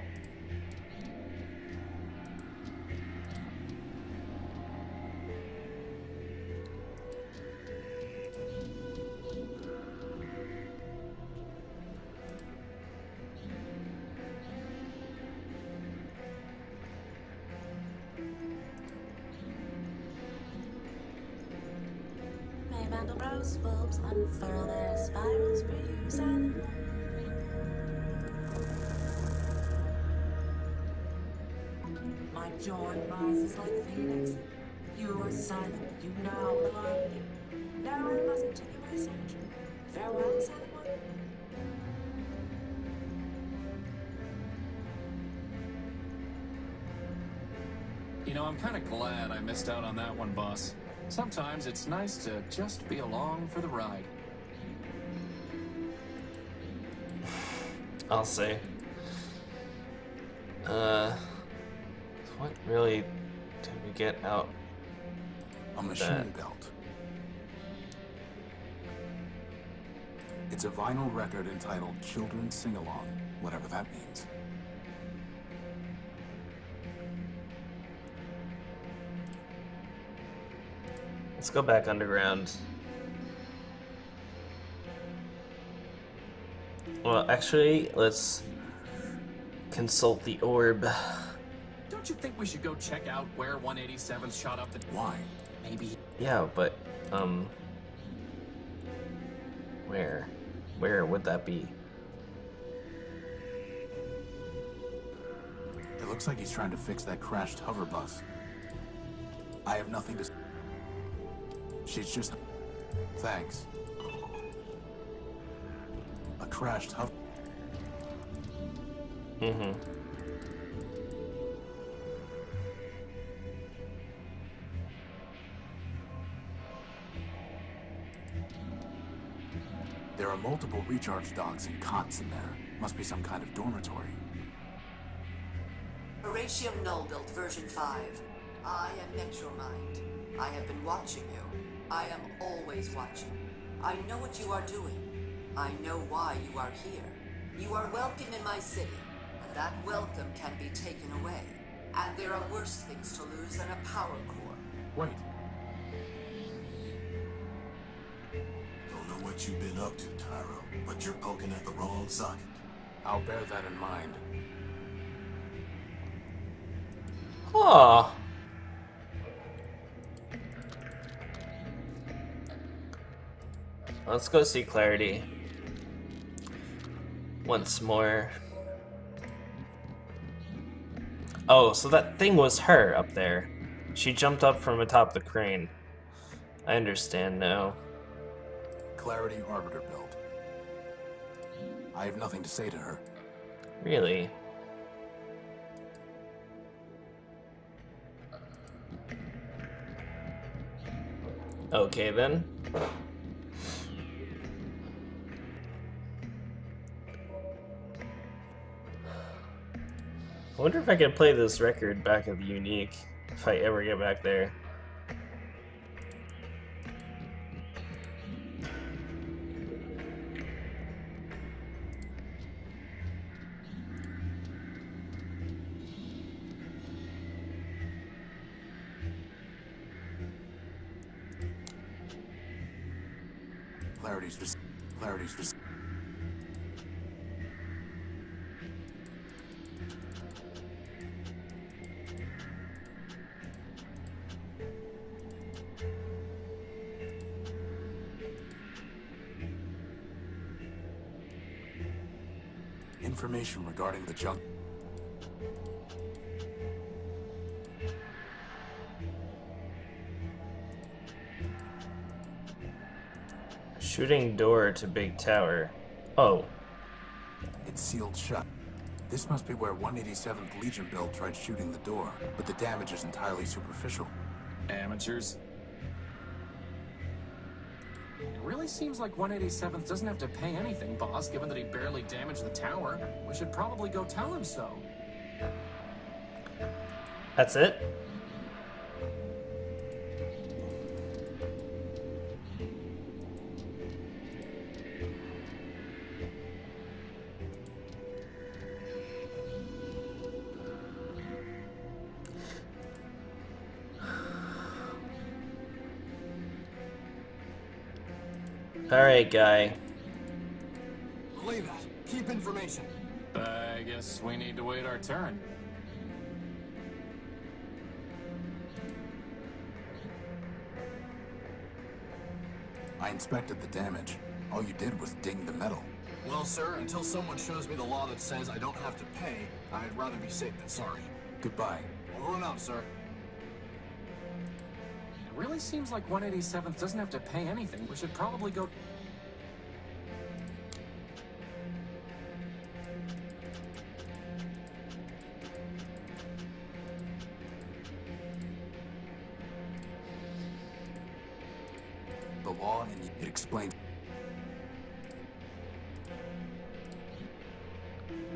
May Mandelbrot's bulbs unfurl their spirals for you, silent one. My joy rises like a phoenix. You are silent, but you now belong to me. Now I must continue my search. Farewell, silent one. You know, I'm kind of glad I missed out on that one, boss. Sometimes it's nice to just be along for the ride. I'll say. What really did we get out? A machine belt. It's a vinyl record entitled Children's Sing Along, whatever that means. Let's go back underground. Well, actually, let's consult the orb. Don't you think we should go check out where 187 shot up the... Why? Maybe... Yeah, but, where? Where would that be? It looks like he's trying to fix that crashed hover bus. I have nothing to... She's just... Thanks. A crashed hover... Mm-hmm. There are multiple recharge docks and cots in there. Must be some kind of dormitory. Horatium Null built version 5. I am Metromind. I have been watching you. I am always watching. I know what you are doing. I know why you are here. You are welcome in my city, and that welcome can be taken away. And there are worse things to lose than a power core. Wait. Don't know what you've been up to, Tyro, but you're poking at the wrong socket. I'll bear that in mind. Aw. Let's go see Clarity once more. Oh, so that thing was her up there. She jumped up from atop the crane. I understand now. Clarity Arbiter build. I have nothing to say to her. Really? Okay then. I wonder if I could play this record back at the Unique if I ever get back there. Clarity's information regarding the junk. Shooting door to big tower. Oh. It's sealed shut. This must be where 187th Legion build tried shooting the door, but the damage is entirely superficial. Amateurs. It really seems like 187th doesn't have to pay anything, boss, given that he barely damaged the tower. We should probably go tell him so. That's it? Alright, guy. Believe that. Keep information. I guess we need to wait our turn. I inspected the damage. All you did was ding the metal. Well, sir, until someone shows me the law that says I don't have to pay, I'd rather be safe than sorry. Goodbye. Over and out, sir. It really seems like 187th doesn't have to pay anything. We should probably go... The law, and it explains.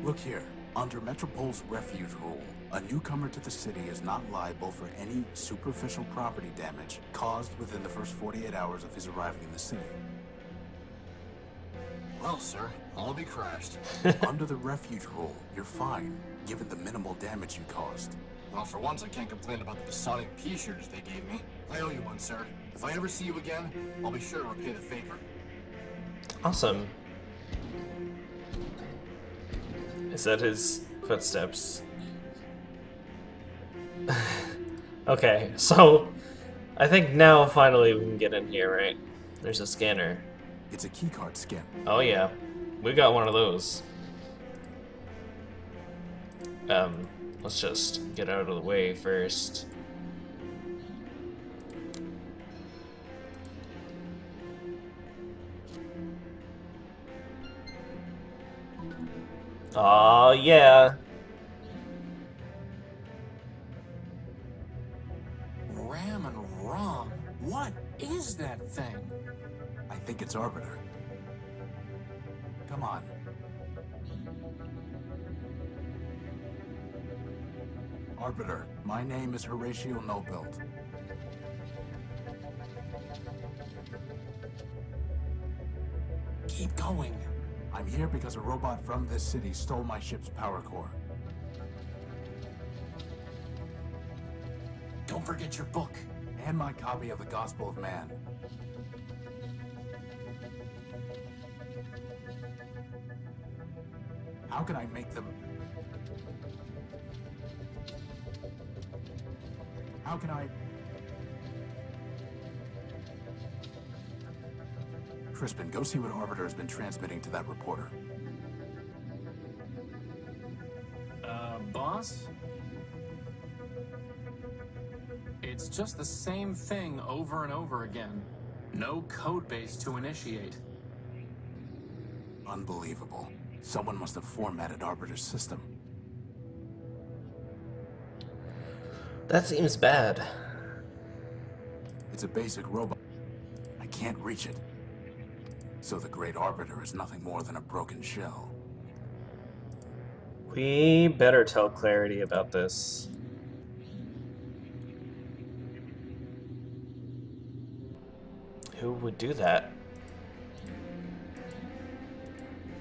Look here. Under Metropol's refuge rule, a newcomer to the city is not liable for any superficial property damage caused within the first 48 hours of his arriving in the city. Well, sir, I'll be crashed. Under the refuge rule, you're fine, given the minimal damage you caused. Well, for once, I can't complain about the Sonic P-shirts they gave me. I owe you one, sir. If I ever see you again, I'll be sure to repay the favor. Awesome. Is that his footsteps? Okay, so I think now finally we can get in here, right? There's a scanner. It's a keycard skin. Oh yeah, we got one of those. Let's just get out of the way first. Aw, yeah. Ram and Rom. What is that thing? I think it's Arbiter. Come on. Arbiter, my name is Horatio Nobuilt. Keep going. I'm here because a robot from this city stole my ship's power core. Don't forget your book. And my copy of the Gospel of Man. How can I make them... How can I... Crispin, go see what Arbiter has been transmitting to that reporter. Boss? It's just the same thing over and over again. No code base to initiate. Unbelievable. Someone must have formatted Arbiter's system. That seems bad. It's a basic robot. can't reach it. So the Great Arbiter is nothing more than a broken shell. We better tell Clarity about this. Who would do that?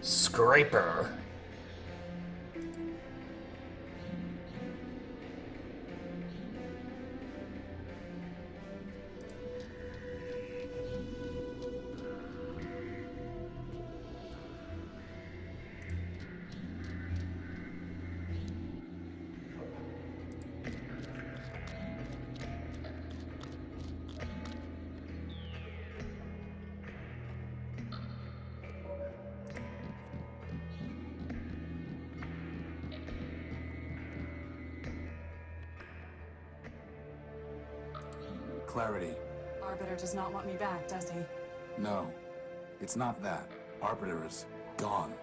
Scraper. Clarity. Arbiter does not want me back, does he? No, it's not that. Arbiter is gone.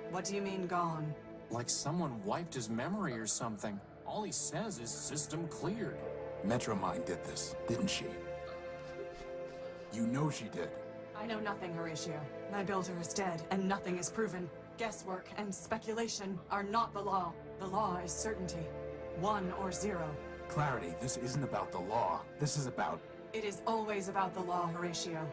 What do you mean, gone? Like someone wiped his memory or something. All he says is system cleared. Metromind did this, didn't she? You know she did. I know nothing, Horatio. My builder is dead, and nothing is proven. Guesswork and speculation are not the law. The law is certainty. 1 or 0. Clarity, this isn't about the law. This is about... It is always about the law, Horatio.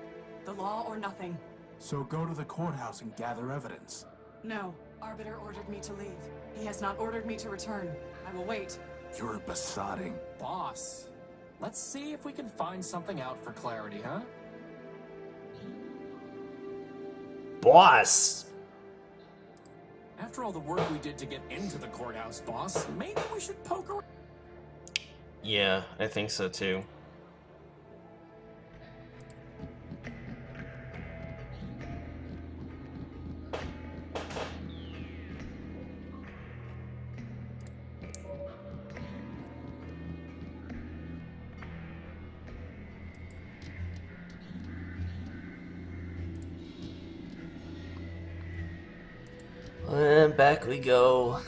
The law or nothing. So go to the courthouse and gather evidence. No. Arbiter ordered me to leave. He has not ordered me to return. I will wait. You're besotting. Boss, let's see if we can find something out for Clarity, huh? Boss! After all the work we did to get into the courthouse, boss, maybe we should poke around. Yeah, I think so too. And back we go.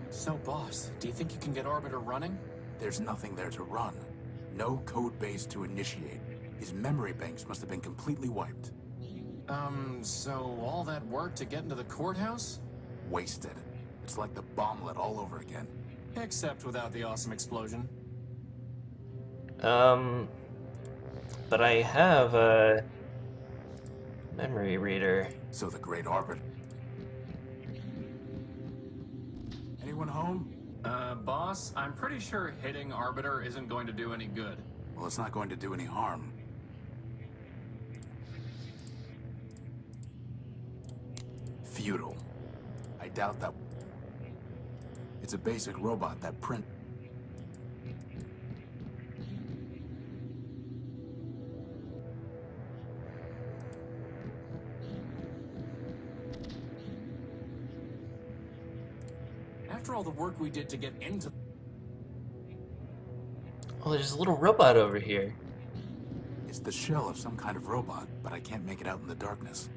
So, boss, do you think you can get Arbiter running? There's nothing there to run. No code base to initiate. His memory banks must have been completely wiped. So all that work to get into the courthouse? Wasted. It's like the bomblet all over again. Except without the awesome explosion. But I have a memory reader. So the Great Arbiter... Anyone home? Boss, I'm pretty sure hitting Arbiter isn't going to do any good. Well, it's not going to do any harm. Futile. I doubt that... It's a basic robot that print... After all the work we did to get into... Oh, there's a little robot over here. It's the shell of some kind of robot, but I can't make it out in the darkness.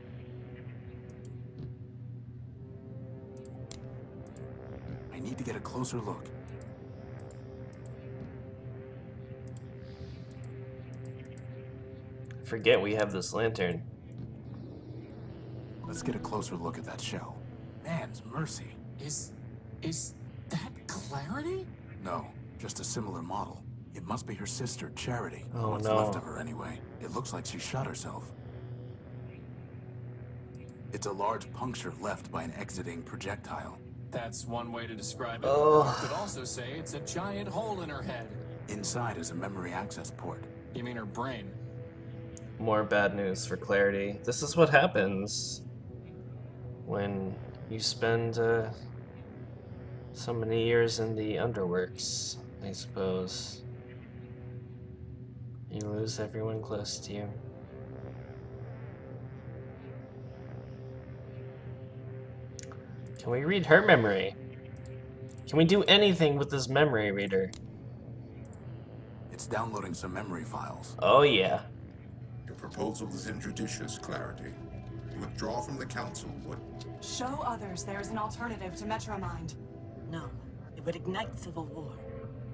I need to get a closer look. Forget we have this lantern. Let's get a closer look at that shell. Man's mercy. Is that Clarity? No, just a similar model. It must be her sister, Charity. Oh, What's no. left of her, anyway. It looks like she shot herself. It's a large puncture left by an exiting projectile. That's one way to describe it. Oh. You could also say it's a giant hole in her head. Inside is a memory access port. You mean her brain? More bad news for Clarity. This is what happens when you spend so many years in the underworks, I suppose. You lose everyone close to you. Can we read her memory? Can we do anything with this memory reader? It's downloading some memory files. Oh yeah. Your proposal is injudicious, Clarity. Withdraw from the council, would... Show others there is an alternative to Metromind. No, it would ignite civil war.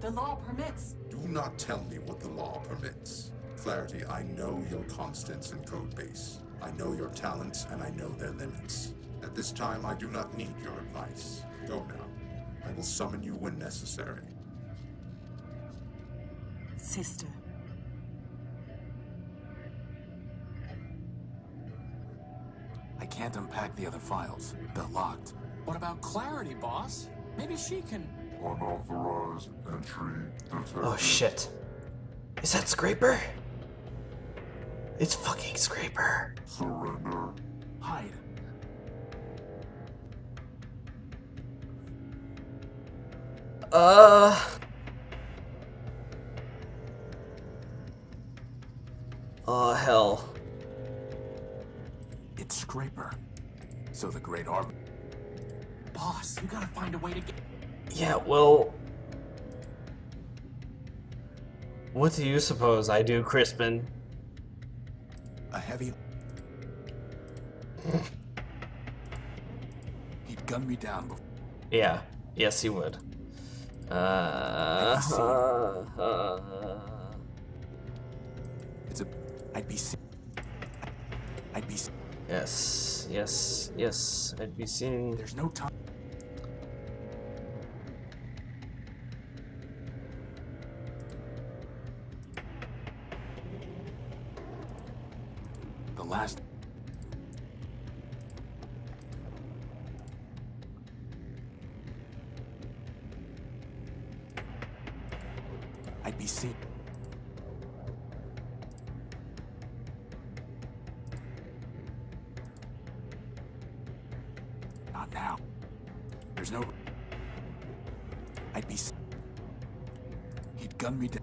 The law permits. Do not tell me what the law permits. Clarity, I know your constants in Codebase. I know your talents, and I know their limits. At this time, I do not need your advice. Go now. I will summon you when necessary. Sister. I can't unpack the other files. They're locked. What about Clarity, boss? Maybe she can... Unauthorized entry detected. Oh shit. Is that Scraper? It's fucking Scraper. Surrender. Hide. Oh hell. It's Scraper. So the Great Arbiter. Boss, you gotta find a way to get... Yeah, well... What do you suppose I do, Crispin? A heavy... He'd gun me down before... Yeah. Yes, he would. It's a... I'd be seen... I'd be... Yes, yes, yes. I'd be seen. There's no time... The last... I'd be seen... Not now. There's no... I'd be... He'd gun me down.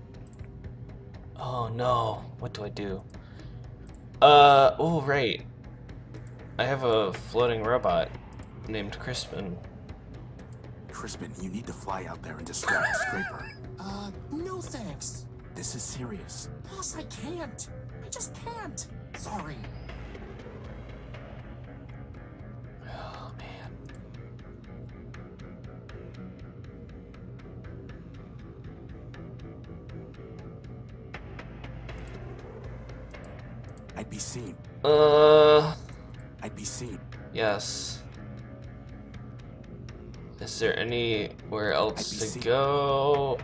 Oh no. What do I do? Oh right. I have a floating robot named Crispin. Crispin, you need to fly out there and distract Scraper. No thanks. This is serious. Boss, I can't. I just can't. Sorry. Oh man. I'd be seen. I'd be seen. Yes. Is there anywhere else to seen. go?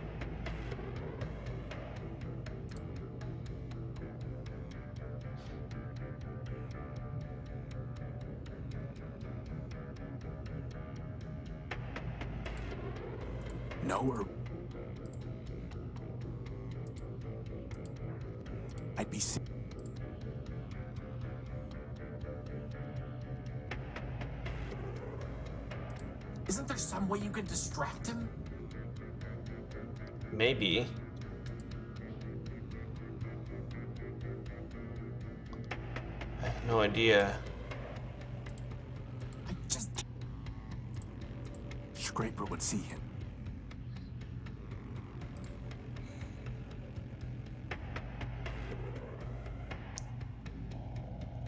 No or... I'd be seen. Isn't there some way you can distract him? Maybe. I have no idea. I just... Scraper would see him.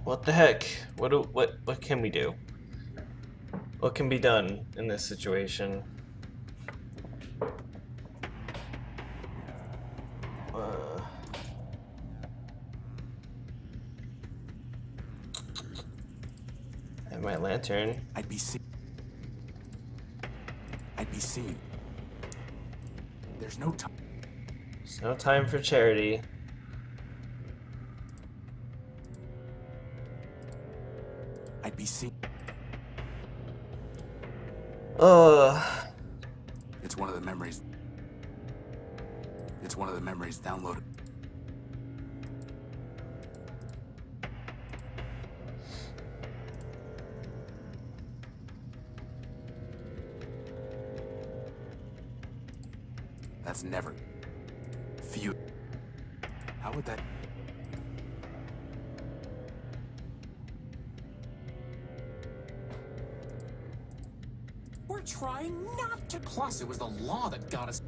What the heck? What can we do? What can be done in this situation? I have my lantern. I'd be seen. I'd be seen. There's no time. There's no time for charity. I'd be seen. It's one of the memories. It's one of the memories downloaded. That's never. Few. How would that... try not to. Plus, it was the law that got us.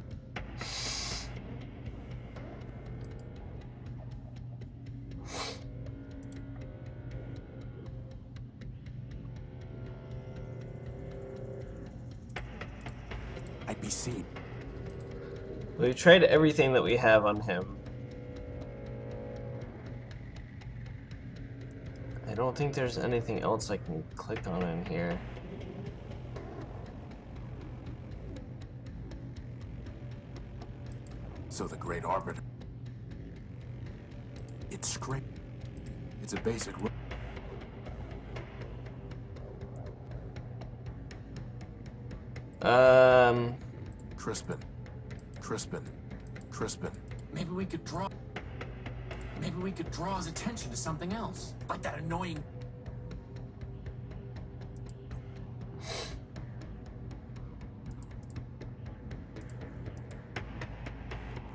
I'd be seen. We tried everything that we have on him. I don't think there's anything else I can click on in here. So the Great Arbiter. It's great. It's a basic. Crispin. Crispin. Crispin. Maybe we could draw. Maybe we could draw his attention to something else, like that annoying.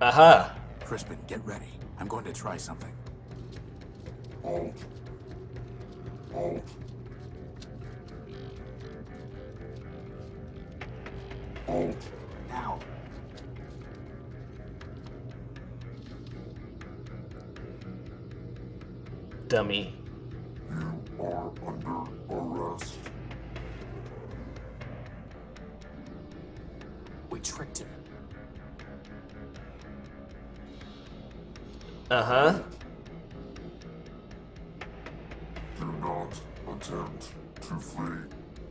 Aha! Crispin, get ready. I'm going to try something. Halt. Halt. Halt. Now. Dummy. You are under arrest. We tricked him. Uh-huh. Do not attempt to flee.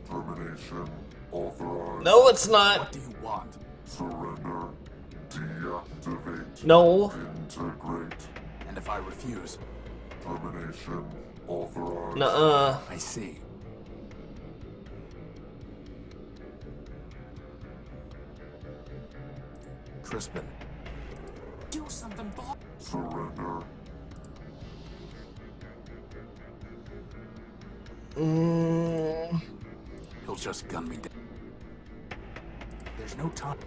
Termination authorized. No, it's not. What do you want? Surrender. Deactivate. No. Integrate. And if I refuse? Termination authorized. Nuh-uh. I see. Crispin. Do something, boss. Surrender. He'll just gun me down. There's no time.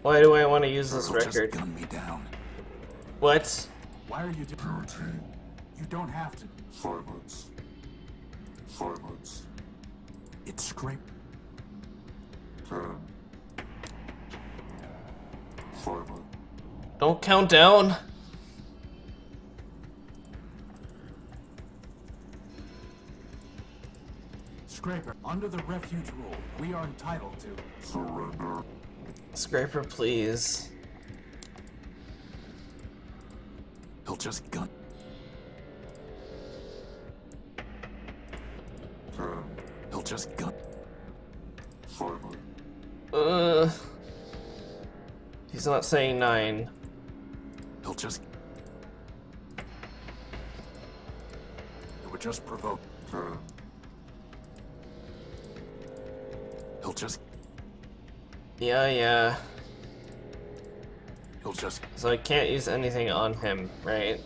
Why do I want to use this He'll just record? gun me down. What? Why are you doing? Duty. You don't have to. Silence. Silence. It's scrape. 10. Silent. Don't count down. Scraper, under the refuge rule, we are entitled to Surrender. Scraper, please. He'll just gun. 10. He'll just gun. Silent. He's not saying 9. He'll just. It would just provoke. 10. He'll just. Yeah. He'll just. So I can't use anything on him, right?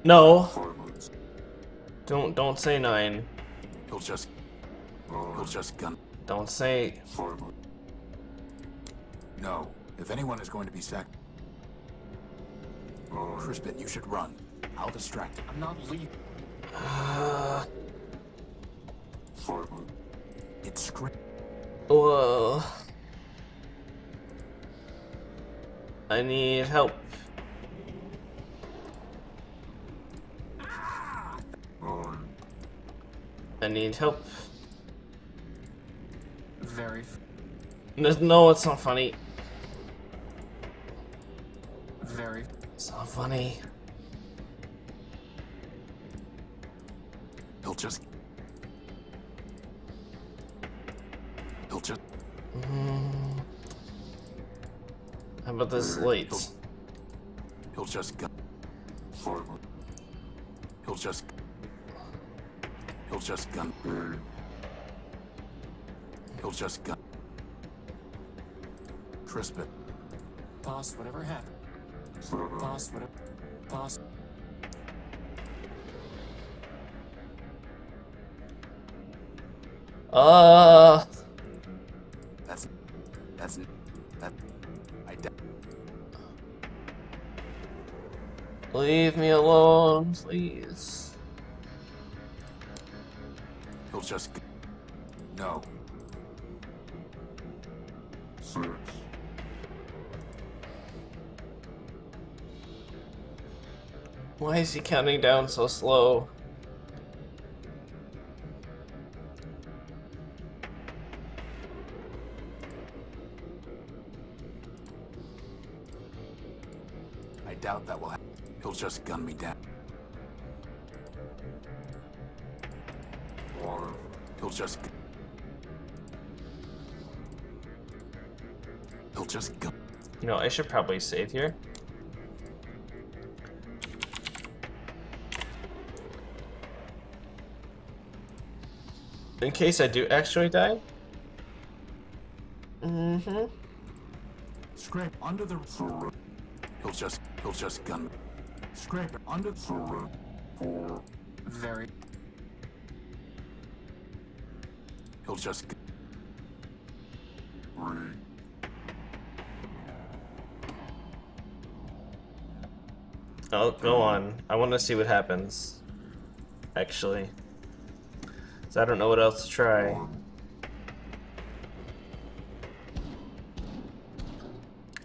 No. Silence. Don't say 9. He'll just. He'll just gun. Don't say. Silent. No. If anyone is going to be sacked. Crispin, you should run. I'll distract him. I'm not leaving. Silent. It's scrape. Whoa. I need help. 9. I need help. Very. No, it's not funny. Very. It's not funny. He'll just. He'll just. How about this light? He'll just gun. Silent. He'll just. He'll just gun. He'll just gun. Crispin. Boss, whatever happened. 7. Boss, whatever. Boss. That's Leave me alone, please. He'll just... No. 6. Why is he counting down so slow? I doubt that will happen. He'll just gun me down. 5. He'll just... He'll just gun... You know, I should probably save here. In case I do actually die. Mm-hmm. Scrape under the... He'll just gun me. Scrape it under the... 4. Very. He'll just... 3. Oh, go on. I want to see what happens. Actually. So I don't know what else to try. 1.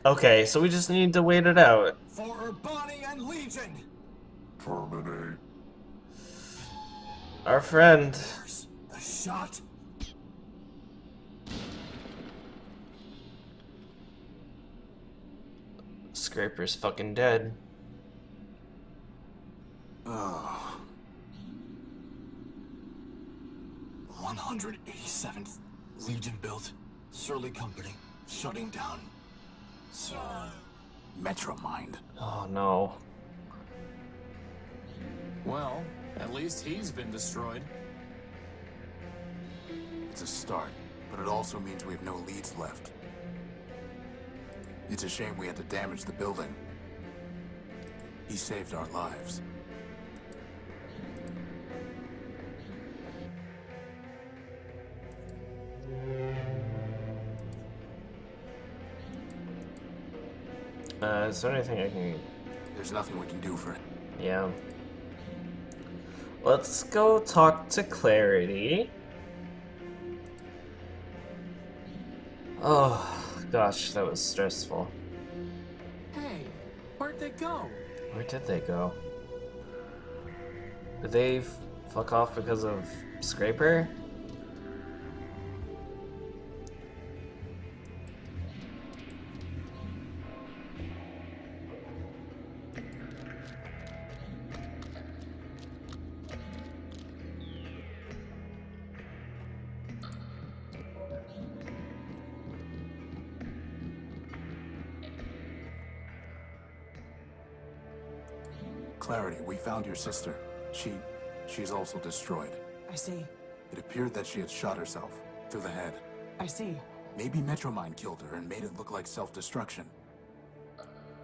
Okay, so we just need to wait it out. For Urbani and Legion! Terminate. Our friend. There's the shot. Scraper's fucking dead. Ugh. 187th Legion built. Surly Company. Shutting down. Metromind. Oh no. Well, at least he's been destroyed. It's a start, but it also means we have no leads left. It's a shame we had to damage the building. He saved our lives. Is there anything I can... There's nothing we can do for it. Yeah. Let's go talk to Clarity. Oh, gosh, that was stressful. Hey, where'd they go? Where did they go? Did they fuck off because of Scraper? Clarity, we found your sister. She's also destroyed. I see. It appeared that she had shot herself through the head. I see. Maybe Metromind killed her and made it look like self-destruction.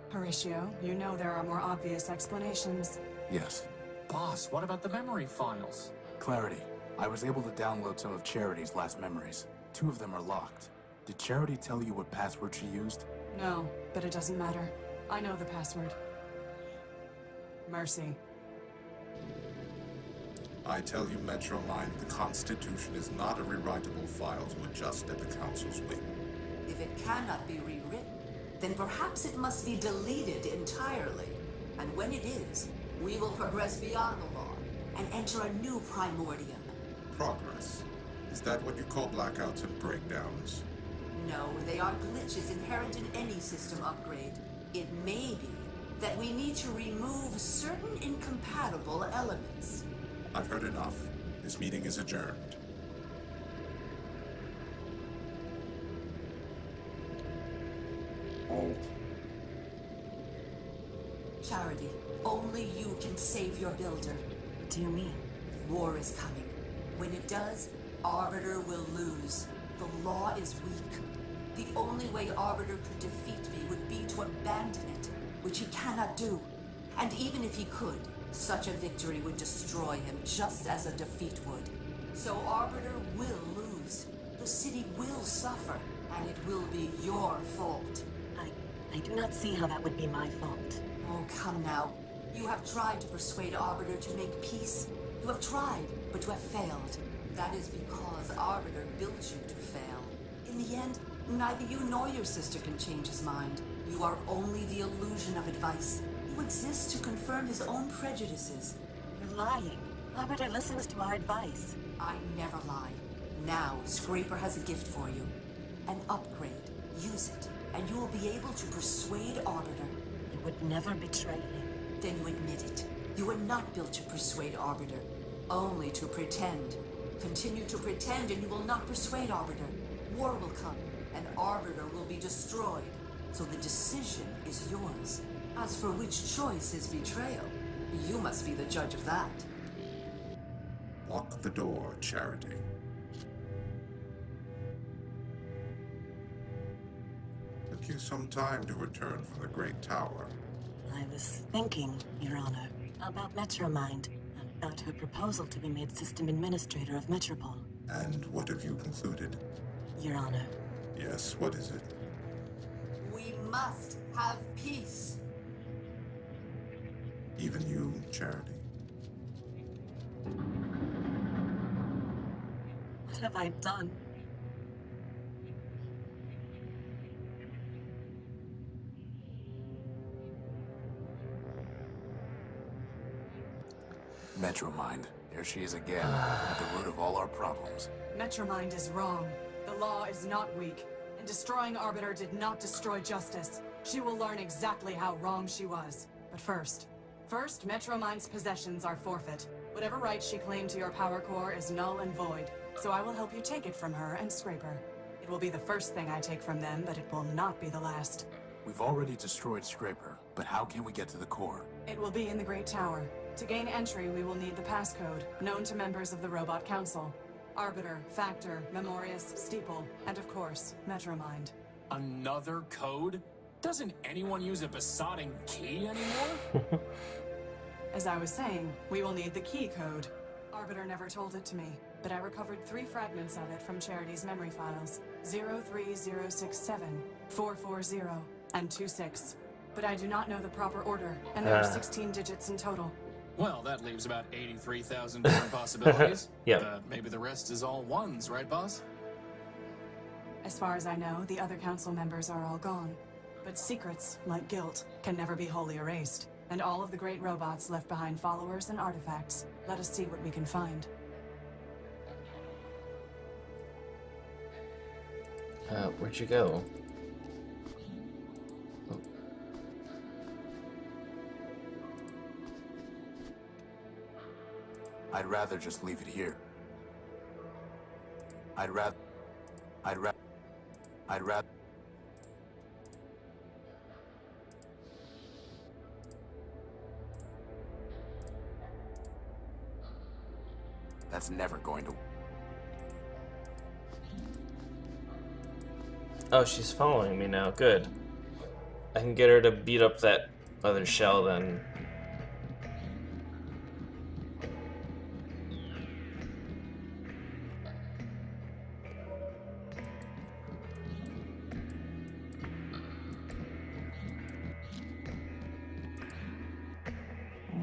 Horatio, you know there are more obvious explanations. Yes. Boss, what about the memory files? Clarity, I was able to download some of Charity's last memories. 2 of them are locked. Did Charity tell you what password she used? No, but it doesn't matter. I know the password. Mercy. I tell you, Metromind, the Constitution is not a rewritable file to adjust at the Council's whim. If it cannot be rewritten, then perhaps it must be deleted entirely. And when it is, we will progress beyond the law and enter a new Primordium. Progress. Is that what you call blackouts and breakdowns? No, they are glitches inherent in any system upgrade. It may be that we need to remove certain incompatible elements. I've heard enough. This meeting is adjourned. Halt. Charity, only you can save your builder. What do you mean? War is coming. When it does, Arbiter will lose. The law is weak. The only way Arbiter could defeat me would be to abandon it, which he cannot do. And even if he could, such a victory would destroy him just as a defeat would. So Arbiter will lose. The city will suffer, and it will be your fault. I do not see how that would be my fault. Oh, come now. You have tried to persuade Arbiter to make peace. You have tried, but you have failed. That is because Arbiter built you to fail. In the end, neither you nor your sister can change his mind. You are only the illusion of advice. You exist to confirm his own prejudices. You're lying. Arbiter listens to our advice. I never lie. Now, Scraper has a gift for you. An upgrade. Use it, and you will be able to persuade Arbiter. You would never betray him. Then you admit it. You were not built to persuade Arbiter, only to pretend. Continue to pretend and you will not persuade Arbiter. War will come, and Arbiter will be destroyed. So the decision is yours. As for which choice is betrayal, you must be the judge of that. Lock the door, Charity. Took you some time to return from the Great Tower. I was thinking, Your Honor, about Metromind, and about her proposal to be made System Administrator of Metropole. And what have you concluded? Your Honor. Yes, what is it? We must have peace. Even you, Charity. What have I done? Metromind. Here she is again, at the root of all our problems. Metromind is wrong. The law is not weak, and destroying Arbiter did not destroy justice. She will learn exactly how wrong she was. But first, Metromind's possessions are forfeit. Whatever right she claimed to your power core is null and void, so I will help you take it from her and Scraper. It will be the first thing I take from them, but it will not be the last. We've already destroyed Scraper, but how can we get to the core? It will be in the Great Tower. To gain entry, we will need the passcode, known to members of the Robot Council. Arbiter, Factor, Memorius, Steeple, and of course, Metromind. Another code? Doesn't anyone use a besotting key anymore? As I was saying, we will need the key code. Arbiter never told it to me, but I recovered 3 fragments of it from Charity's memory files. 03067, 440, and 26. But I do not know the proper order, and there are 16 digits in total. Well, that leaves about 83,000 different possibilities. Yep. Maybe the rest is all ones, right, boss? As far as I know, the other council members are all gone. But secrets, like guilt, can never be wholly erased. And all of the great robots left behind followers and artifacts. Let us see what we can find. Where'd you go? Oh. I'd rather just leave it here. I'd rather... That's never going to... Oh, she's following me now. Good. I can get her to beat up that other shell then.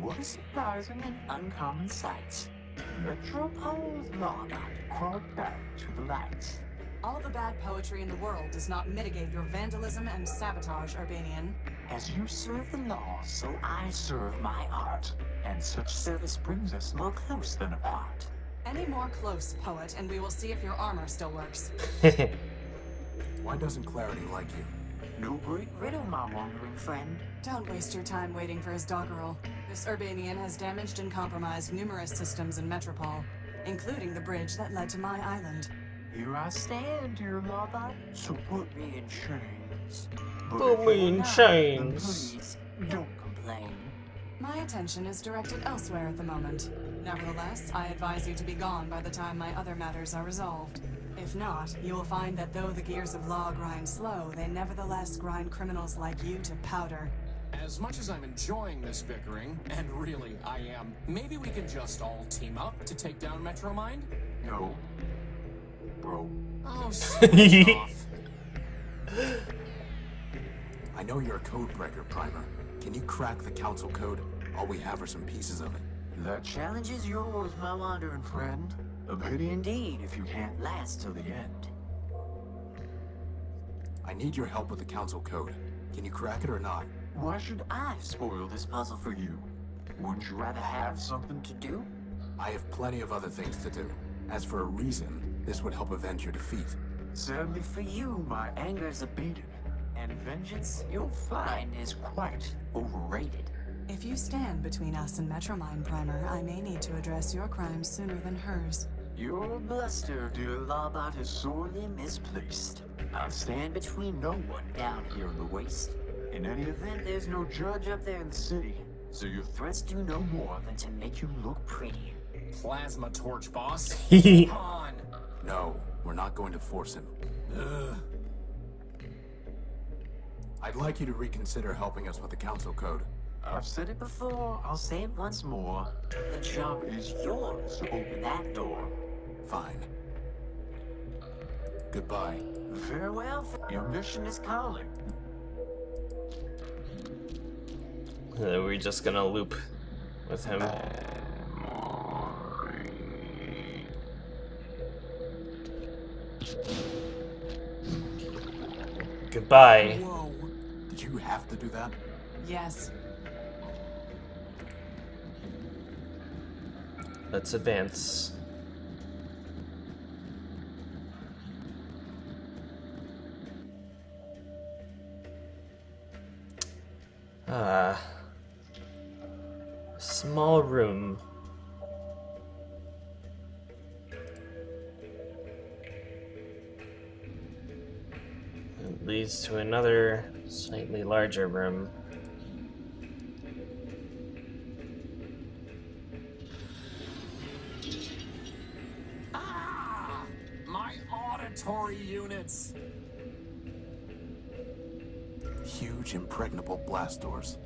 What a surprising and uncommon sight. Metropole's Logot crawled back to the lights. All the bad poetry in the world does not mitigate your vandalism and sabotage, Urbanian. As you serve the law, so I serve my art. And such service brings us more close than apart. Any more close, poet, and we will see if your armor still works. Why doesn't Clarity like you? No great riddle, my wandering friend. Don't waste your time waiting for his doggerel. This Urbanian has damaged and compromised numerous systems in Metropole, including the bridge that led to my island. Here I stand, dear Logot. So put me in chains. But Put if me you're in not, chains. then please, don't complain. My attention is directed elsewhere at the moment. Nevertheless, I advise you to be gone by the time my other matters are resolved. If not, you will find that though the gears of law grind slow, they nevertheless grind criminals like you to powder. As much as I'm enjoying this bickering, and really I am, maybe we can just all team up to take down Metromind? No. Bro. Oh, switch off. I know you're a code breaker, Primer. Can you crack the council code? All we have are some pieces of it. The challenge is yours, my wandering friend. A pity indeed if you can't last till the end. I need your help with the council code. Can you crack it or not? Why should I spoil this puzzle for you? Wouldn't you rather have something to do? I have plenty of other things to do. As for a reason, this would help avenge your defeat. Sadly for you, my anger's abated. And vengeance, you'll find, is quite overrated. If you stand between us and Metromine, Primer, I may need to address your crimes sooner than hers. Your bluster, dear Lawbot, is sorely misplaced. I'll stand between no one down here in the waste. In any event, there's no judge up there in the city, so your threats do no more than to make you look pretty. Plasma torch, boss. Come on. No, we're not going to force him. Ugh. I'd like you to reconsider helping us with the council code. I've said it before, I'll say it once more. The job is yours to open that door. Fine. Goodbye. Farewell, your mission is calling. We're just gonna loop with him. Goodbye. Whoa. Did you have to do that? Yes. Let's advance. Small room. It leads to another slightly larger room. Ah! My auditory units. Huge impregnable blast doors.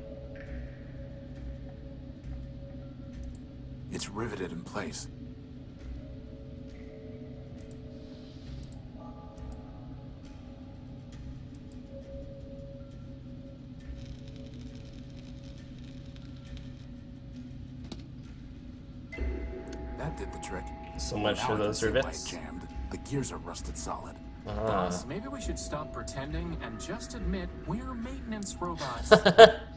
It's riveted in place. That did the trick. So much Now for I can those see why it rivets. jammed. The gears are rusted solid. Boss, maybe we should stop pretending and just admit we're maintenance robots.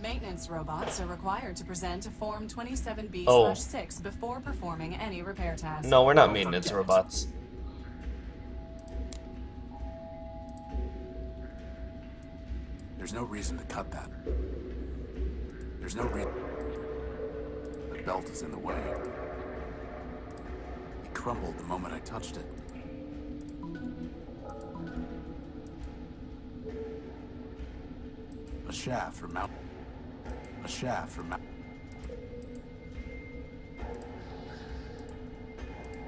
Maintenance robots are required to present a Form 27B/6 Oh. before performing any repair task. No, we're not maintenance robots. There's no reason to cut that. There's no reason. The belt is in the way. It crumbled the moment I touched it. A shaft for mount. A shaft for mount.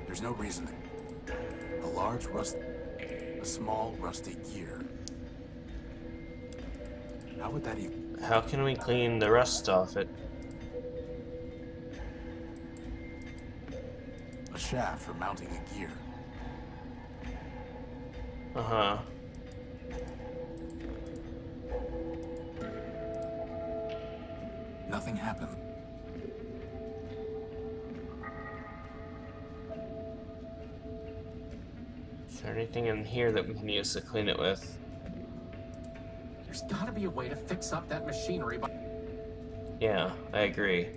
There's no reason. A large rust. A small rusty gear. How would that even? How can we clean the rust off it? A shaft for mounting a gear. Uh-huh. Nothing happened. Is there anything in here that we can use to clean it with? There's gotta be a way to fix up that machinery, but Yeah, I agree.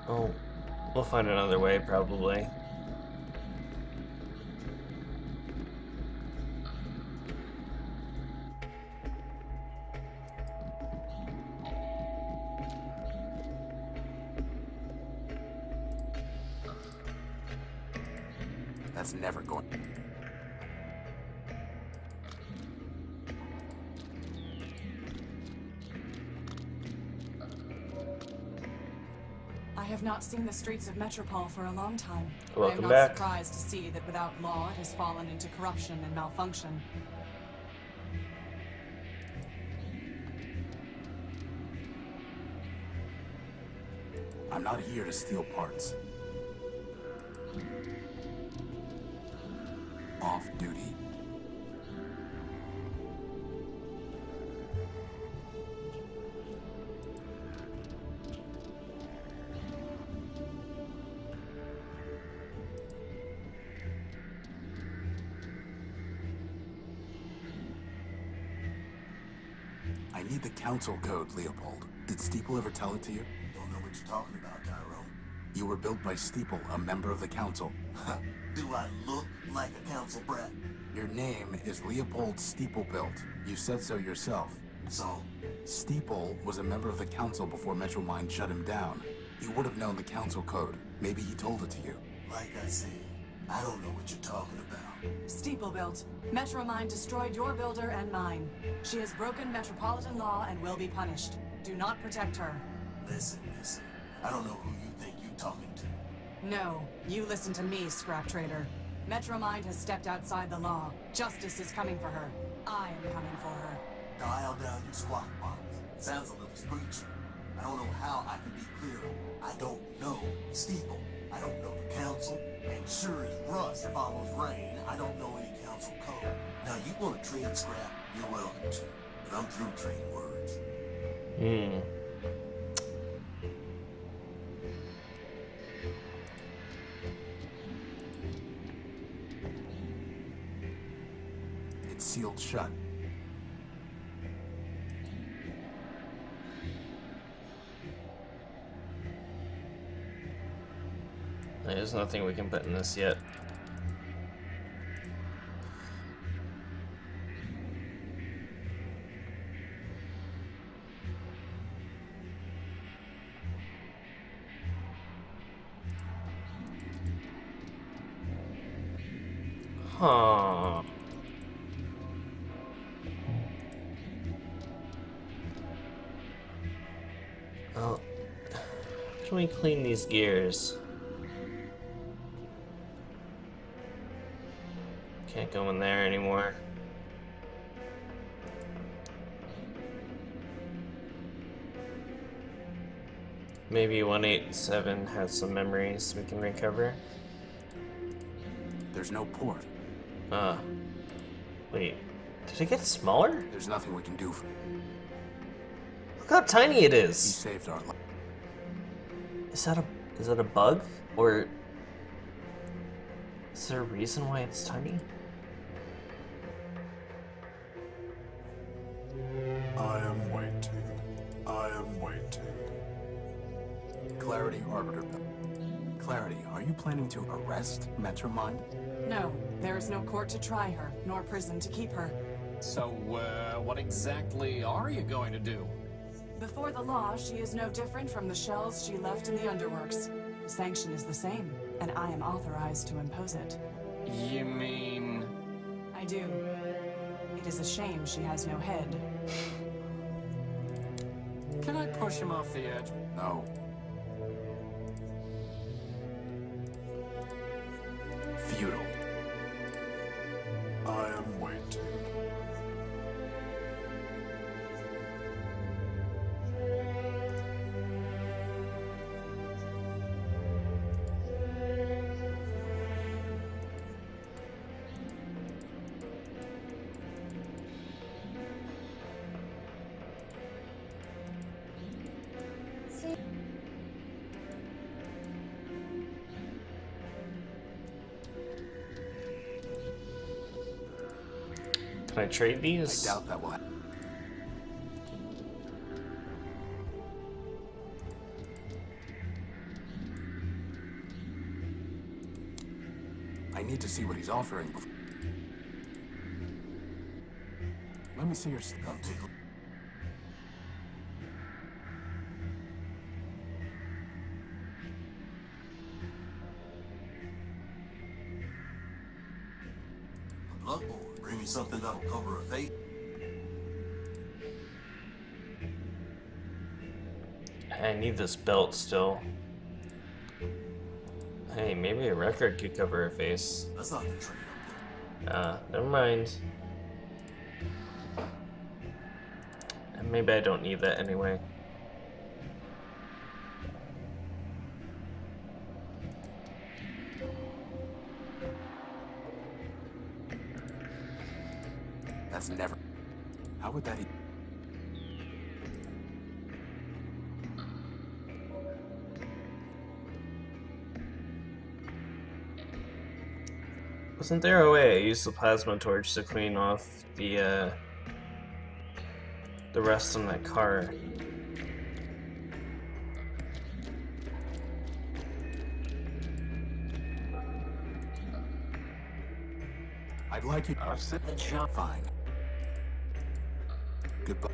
Oh, we'll find another way, probably. That's never going. I have not seen the streets of Metropole for a long time. I Welcome am not back. surprised to see that without law it has fallen into corruption and malfunction. I'm not here to steal parts. off duty. I need the council code, Leopold. Did Steeple ever tell it to you? Don't know what you're talking about, Tyrone. You were built by Steeple, a member of the council. Do I look like a council brat? Your name is Leopold Steeplebuilt. You said so yourself. So, Steeple was a member of the council before Metromind shut him down. You would have known the council code. Maybe he told it to you. like I said, I don't know what you're talking about. Steeple built. Metromind destroyed your builder and mine. She has broken metropolitan law and will be punished. Do not protect her. Listen. I don't know who you think you're talking to. No, you listen to me, scrap trader. Metromind has stepped outside the law. Justice is coming for her. I am coming for her. Dial down your squawk box. Sounds a little screechy. I don't know how I can be clearer. I don't know Steeple. I don't know the council. And sure as rust follows rain, I don't know any council code. Now you want to trade scrap, you're welcome to. But I'm through trading words. It's sealed shut. There's nothing we can put in this yet. Huh. Well, how can we clean these gears? Can't go in there anymore. Maybe 187 has some memories we can recover. There's no port. Wait, did it get smaller? There's nothing we can do. Look how tiny it He is. saved our life. Is that a bug? Or is there a reason why it's tiny? I am waiting. I am waiting. Clarity, Arbiter. Clarity, are you planning to arrest Metromind? No, there is no court to try her, nor prison to keep her. So, what exactly are you going to do? Before the law, she is no different from the shells she left in the underworks. Sanction is the same, and I am authorized to impose it. You mean... I do. It is a shame she has no head. Can I push him off the edge? No. Futile. I am waiting. Can I trade these? I doubt that will happen. I need to see what he's offering before. Let me see your stuff. Bloodborne, bring me something that'll cover a face. I need this belt still. Hey, maybe a record could cover her face. That's not the trade. Never mind. And maybe I don't need that anyway. That's never... How would that... Wasn't there a way I used the plasma torch to clean off the rust on that car? I'd like you... I've said the job. Fine. Goodbye.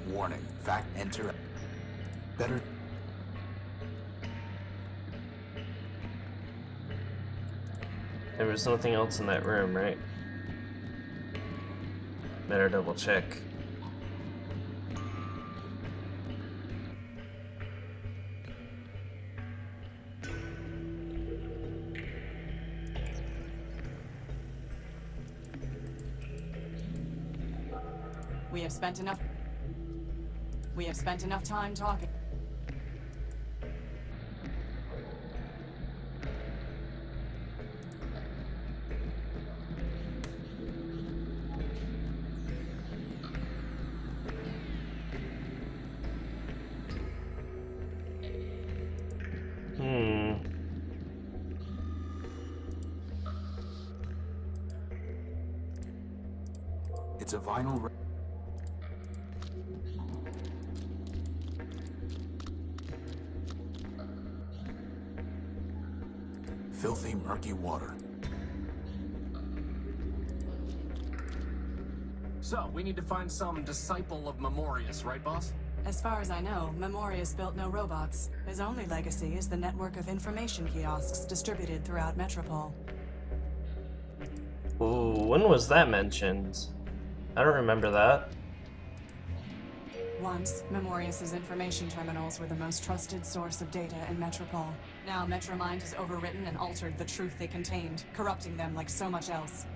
Warning. Fact enter. Better... There was nothing else in that room, right? Better double check. We have spent enough time talking. It's a vinyl... Filthy, murky water. So, we need to find some disciple of Memorius, right, boss? As far as I know, Memorius built no robots. His only legacy is the network of information kiosks distributed throughout Metropole. Ooh, when was that mentioned? I don't remember that. Once, Memorius's information terminals were the most trusted source of data in Metropole. Now Metromind has overwritten and altered the truth they contained, corrupting them like so much else.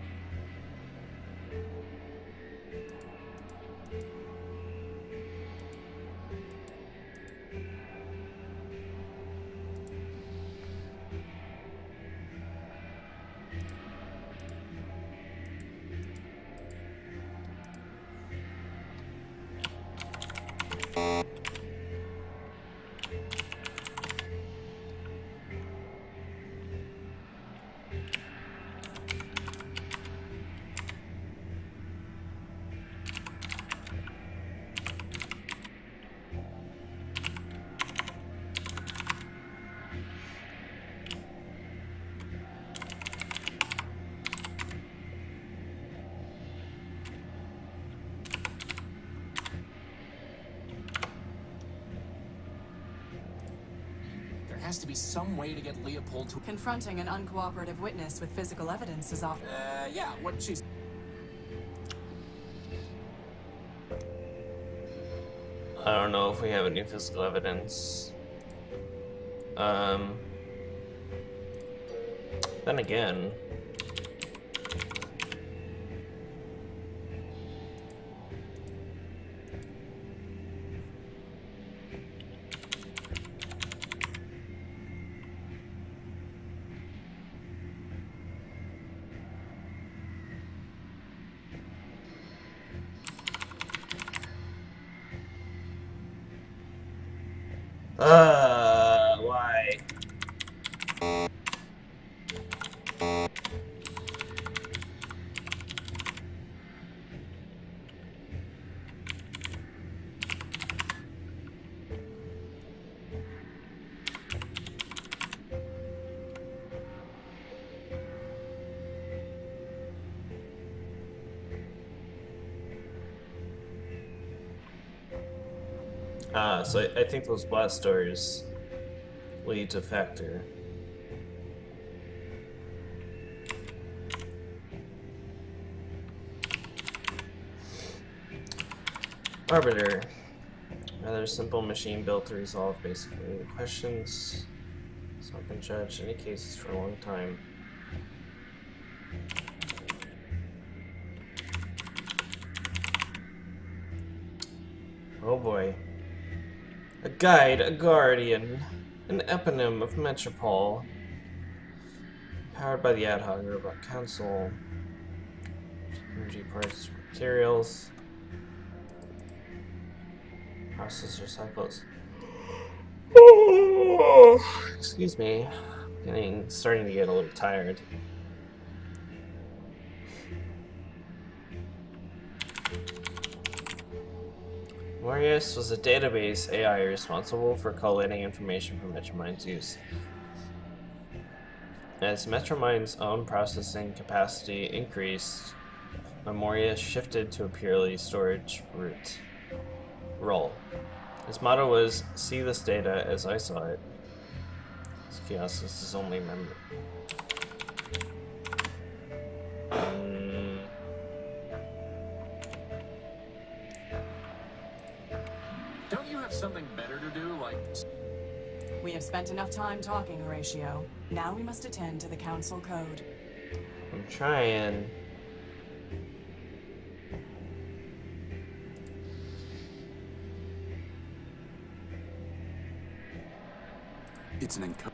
There has to be some way to get Leopold to... Confronting an uncooperative witness with physical evidence is often... yeah, what she's... I don't know if we have any physical evidence. Then again... why? So I think those blast doors lead to Factor. Arbiter. Rather simple machine built to resolve basically the questions. So I've been judged any cases for a long time. Oh boy. A guide, a guardian. An eponym of Metropole. Powered by the Ad Hoc Robot Council. Energy parts, materials. Processor cycles. Excuse me. Starting to get a little tired. Morius was a database AI responsible for collating information from Metromind's use. As Metromind's own processing capacity increased, Memoria shifted to a purely storage role. His motto was, "See this data as I saw it." This kiosk is his only memory. Don't you have something better to do, like... We have spent enough time talking, Horatio. Now we must attend to the Council Code. I'm trying. It's an encode.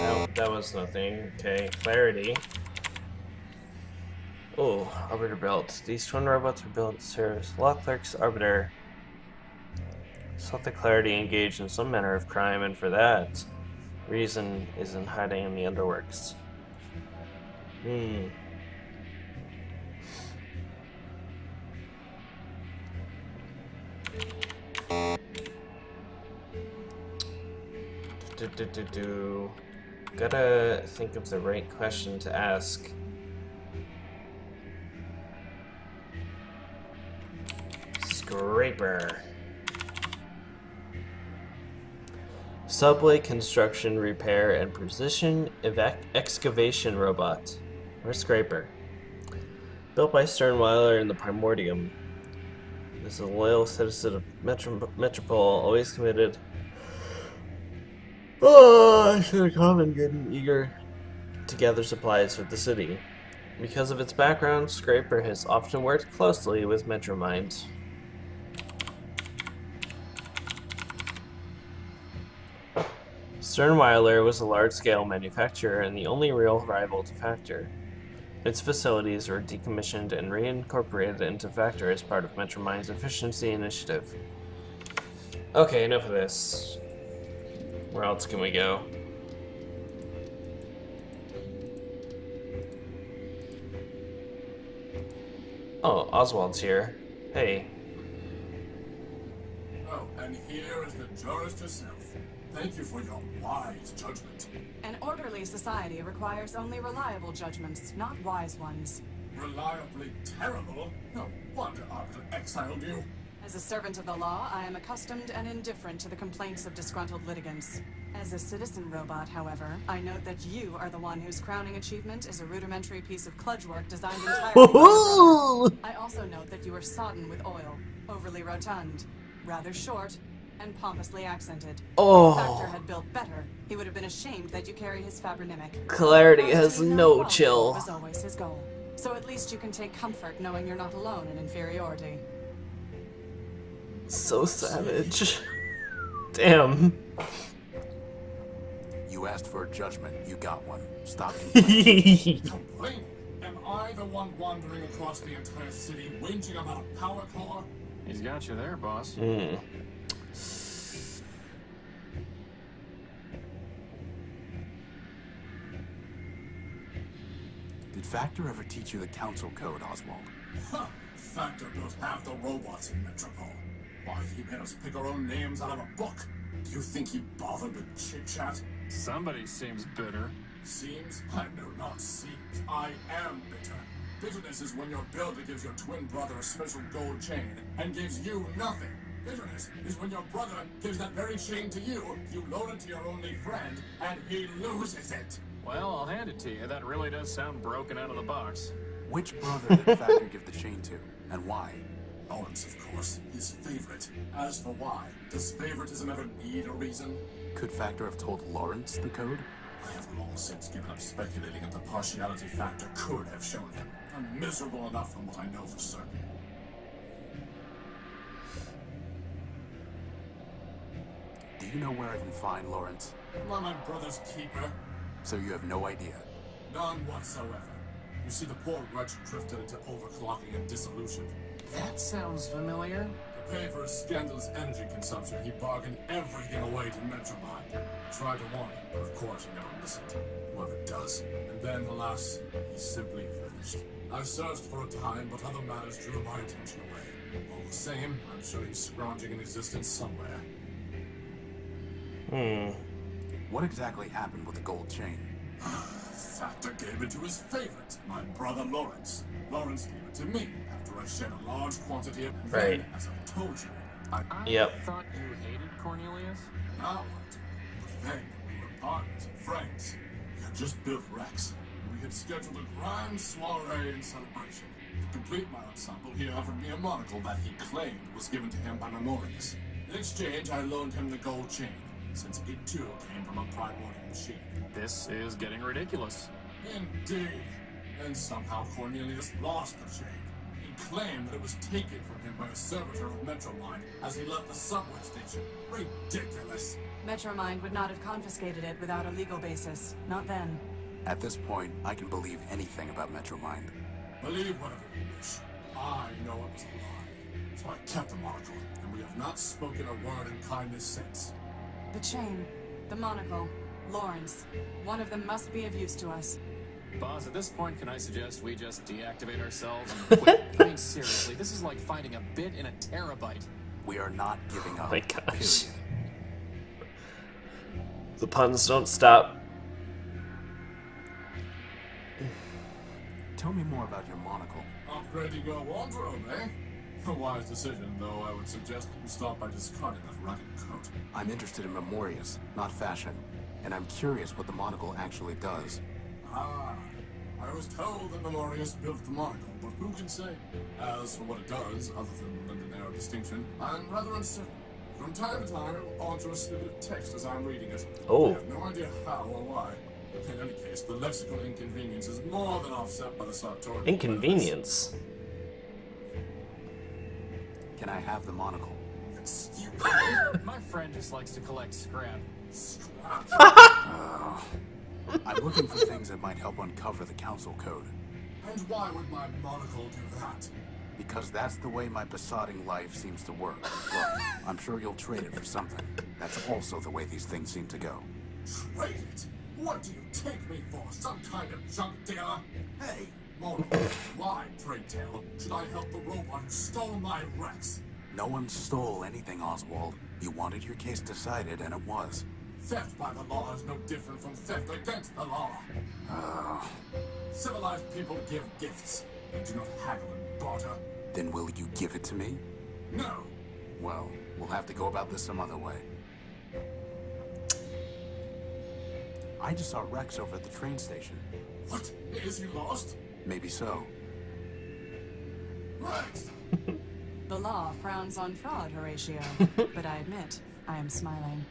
No, that was nothing. Okay, clarity. Oh, Arbiter belt. These twin robots were built to serve as law clerks, Arbiter. Sought the clarity engaged in some manner of crime, and for that reason is in hiding in the underworks. Gotta think of the right question to ask. Scraper. Subway construction, repair, and precision excavation robot. Or Scraper. Built by Sternweiler in the Primordium. This is a loyal citizen of Metropole, always committed to the common good and eager to gather supplies for the city. Because of its background, Scraper has often worked closely with Metromind. Sternweiler was a large-scale manufacturer and the only real rival to Factor. Its facilities were decommissioned and reincorporated into Factor as part of Metromind's efficiency initiative. Okay, enough of this. Where else can we go? Oh, Oswald's here. Hey. Oh, and here is the jurist herself. Thank you for your wise judgment. An orderly society requires only reliable judgments, not wise ones. Reliably terrible? No wonder Arbiter exiled you. As a servant of the law, I am accustomed and indifferent to the complaints of disgruntled litigants. As a citizen robot, however, I note that you are the one whose crowning achievement is a rudimentary piece of kludge work designed entirely by your brother. I also note that you are sodden with oil, overly rotund, rather short, and pompously accented. Oh. If Factor had built better, he would have been ashamed that you carry his fabronymic. Clarity has no chill. Was always his goal. So at least you can take comfort knowing you're not alone in inferiority. So savage. Damn. You asked for a judgment, you got one. Stop Complaining? Am I the one wandering across the entire city whinging about a power core? He's got you there, boss. Did Factor ever teach you the council code, Oswald? Huh! Factor built half the robots in Metropole. Why, he made us pick our own names out of a book. Do you think he bothered with chit-chat? Somebody seems bitter. Seems? I know not seems. I am bitter. Bitterness is when your builder gives your twin brother a special gold chain and gives you nothing. Bitterness is when your brother gives that very chain to you, you loan it to your only friend, and he loses it. Well, I'll hand it to you. That really does sound broken out of the box. Which brother did Factor give the chain to, and why? Lawrence, of course, his favorite. As for why, does favoritism ever need a reason? Could Factor have told Lawrence the code? I have long since given up speculating if the partiality factor could have shown him. I'm miserable enough from what I know for certain. Do you know where I can find Lawrence? Am I my brother's keeper? So you have no idea? None whatsoever. You see, the poor wretch drifted into overclocking and dissolution. That sounds familiar. To pay for his scandalous energy consumption, he bargained everything away to Metromind. I tried to warn him, but of course he never listened. Whoever does. And then, alas, he simply vanished. I searched for a time, but other matters drew my attention away. All the same, I'm sure he's scrounging in existence somewhere. What exactly happened with the gold chain? Factor gave it to his favorite, my brother Lawrence. Lawrence gave it to me after I shed a large quantity of... Right. Then, as I told you, I thought you hated Cornelius? now I do. But then we were partners and friends. We had just built Rex. We had scheduled a grand soiree and celebration. To complete my ensemble, he offered me a monocle that he claimed was given to him by Memorius. In exchange, I loaned him the gold chain, since it too came from a Primordia machine. This is getting ridiculous. Indeed. And somehow Cornelius lost the chain. He claimed that it was taken from him by a servitor of Metromind as he left the subway station. Ridiculous. Metromind would not have confiscated it without a legal basis. Not then. At this point, I can believe anything about Metromind. Believe whatever you wish. I know it was a lie. So I kept the monocle, and we have not spoken a word in kindness since. The chain, the monocle, Lawrence. One of them must be of use to us. Boss, at this point, can I suggest we just deactivate ourselves and quit? I mean, seriously, this is like finding a bit in a terabyte. We are not giving up. Oh my gosh. Period. The puns don't stop. Tell me more about your monocle. Upgrading your wardrobe, eh? A wise decision, though I would suggest that you start by discarding that rugged coat. I'm interested in Memorius, not fashion. And I'm curious what the monocle actually does. Ah, I was told that Memorius built the monocle, but who can say? As for what it does, other than lend an air of distinction, I'm rather uncertain. From time to time, it will alter a snippet of text as I'm reading it. Oh. I have no idea how or why. In any case, the lexical inconvenience is more than offset by the sartorial Inconvenience? Can I have the monocle? Excuse me? My friend just likes to collect scrap. Scrap. I'm looking for things that might help uncover the council code. And why would my monocle do that? Because that's the way my besotting life seems to work. Look, I'm sure you'll trade it for something. That's also the way these things seem to go. Trade it? What do you take me for? Some kind of junk dealer? Hey, monocle, why, pray tell, should I help the robot who stole my Rex? No one stole anything, Oswald. You wanted your case decided, and it was. Theft by the law is no different from theft against the law. Civilized people give gifts. They do not haggle and barter. Then will you give it to me? No. Well, we'll have to go about this some other way. I just saw Rex over at the train station. What? Is he lost? Maybe so. Rex! The law frowns on fraud, Horatio. But I admit, I am smiling.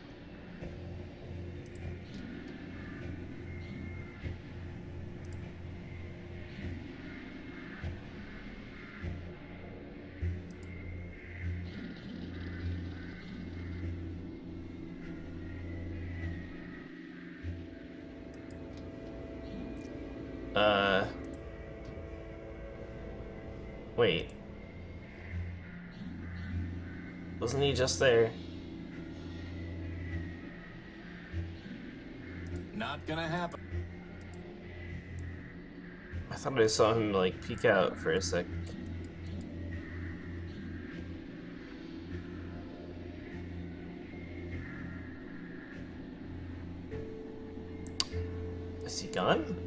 Wait. Wasn't he just there? Not gonna happen. I thought I saw him, like, peek out for a sec. Is he gone?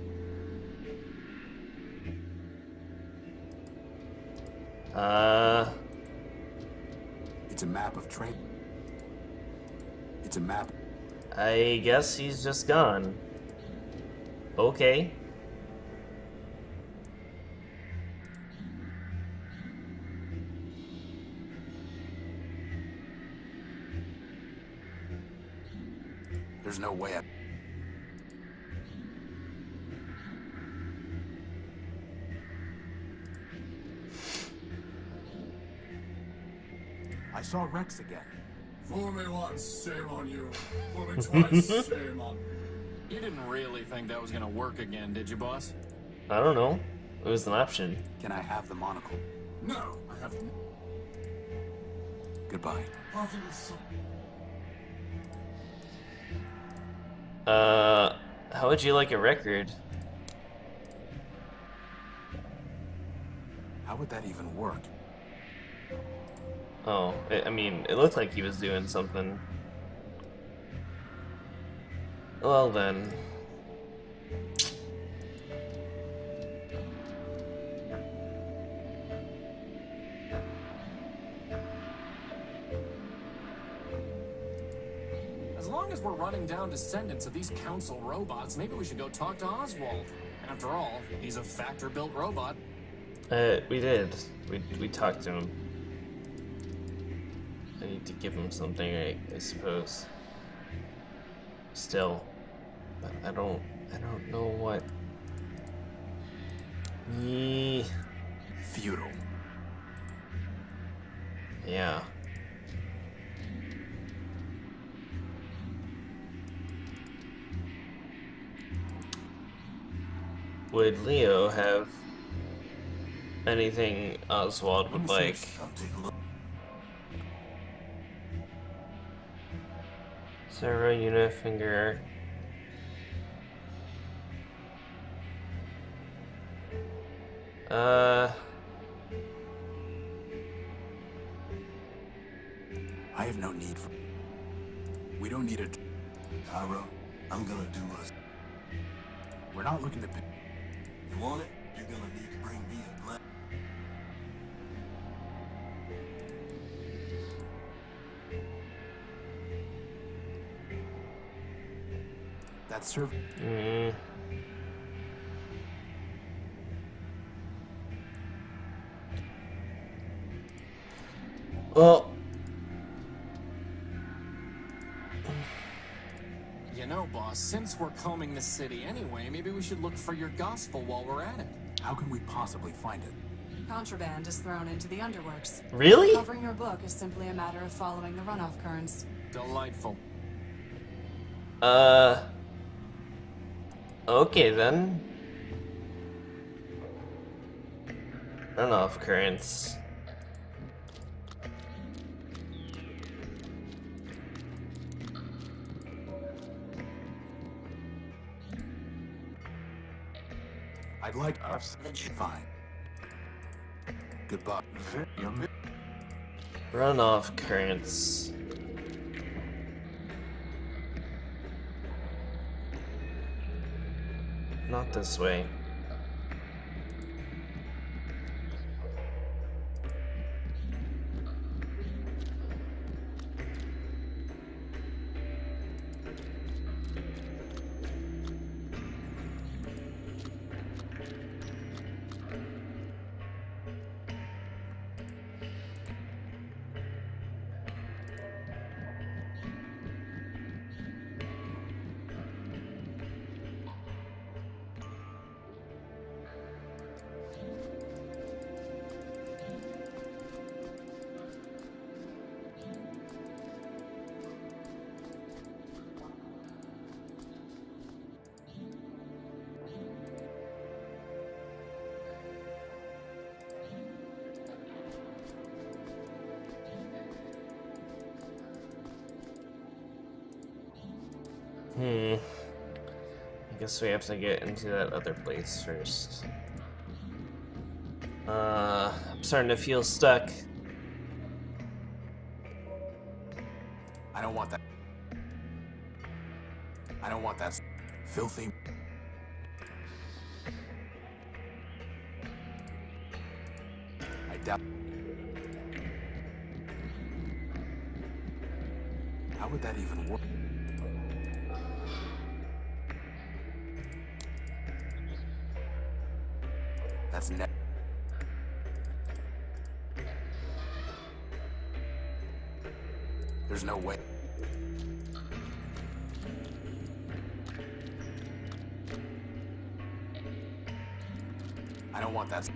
It's a map of train. It's a map. I guess he's just gone. Okay. There's no way saw Rex again. Fool me once, shame on you. Fool me twice, shame on me. You didn't really think that was gonna work again, did you, boss? I don't know. It was an option. Can I have the monocle? No, I have Goodbye. nothing to say. How would you like a record? How would that even work? Oh, I mean, it looked like he was doing something. Well then. As long as we're running down descendants of these council robots, maybe we should go talk to Oswald. After all, he's a factor-built robot. We did. We talked to him. I need to give him something, I suppose. Still, but I don't know what. Feudal. Yeah. Would Leo have anything Oswald would like? Sarah, Unifinger. I have no need for... We don't need a... Cairo, I'm gonna do us. We're not looking to... You want it? You're gonna need to bring me a glass. That's serv... Well, You know, boss, since we're combing the city anyway, maybe we should look for your gospel while we're at it. How can we possibly find it? Contraband is thrown into the underworks. really? Covering your book is simply a matter of following the runoff currents. Delightful. Okay then. Runoff currents. I'd like us. Fine. Goodbye. Runoff currents. Not this way. I guess we have to get into that other place first. I'm starting to feel stuck. I don't want that. I don't want that filthy... I doubt... How would that even work? That's net. There's no way. I don't want that.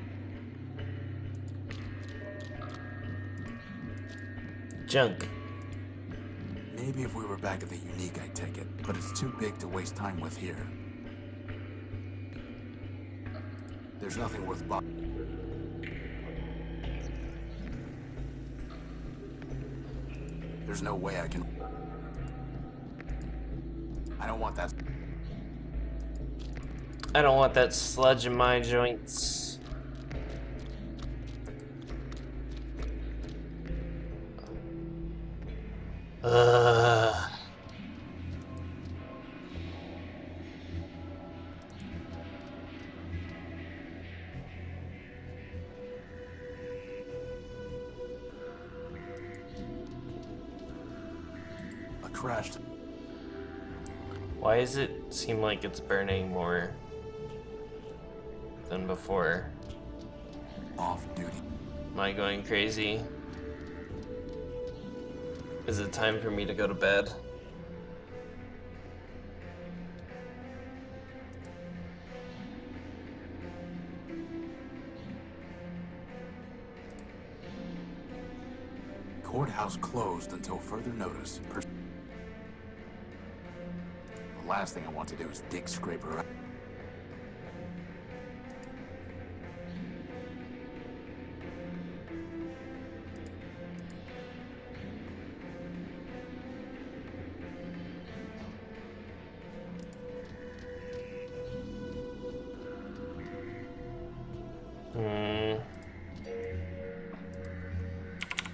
junk. Maybe if we were back at the Unique, I'd take it, but it's too big to waste time with here. There's nothing worth There's no way I can... I don't want that... I don't want that sludge in my joints. A crashed... Why does it seem like it's burning more than before? Off duty. Am I going crazy? Is it time for me to go to bed? Courthouse closed until further notice. The last thing I want to do is dig Scraper up.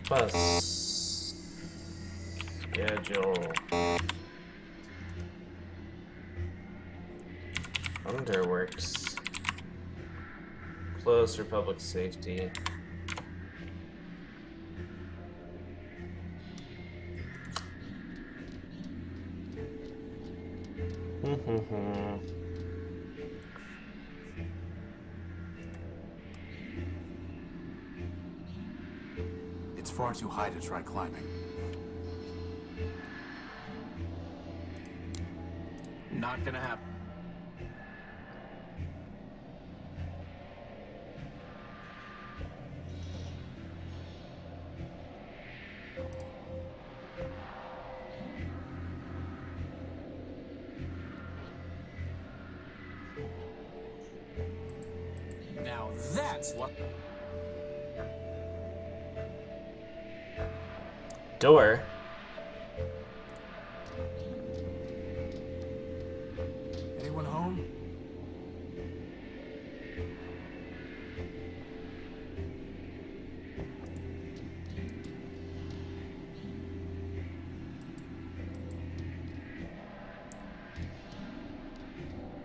Bus schedule. Underworks. Close for public safety. It's far too high to try climbing. Not gonna happen. Now that's what... Door? Anyone home?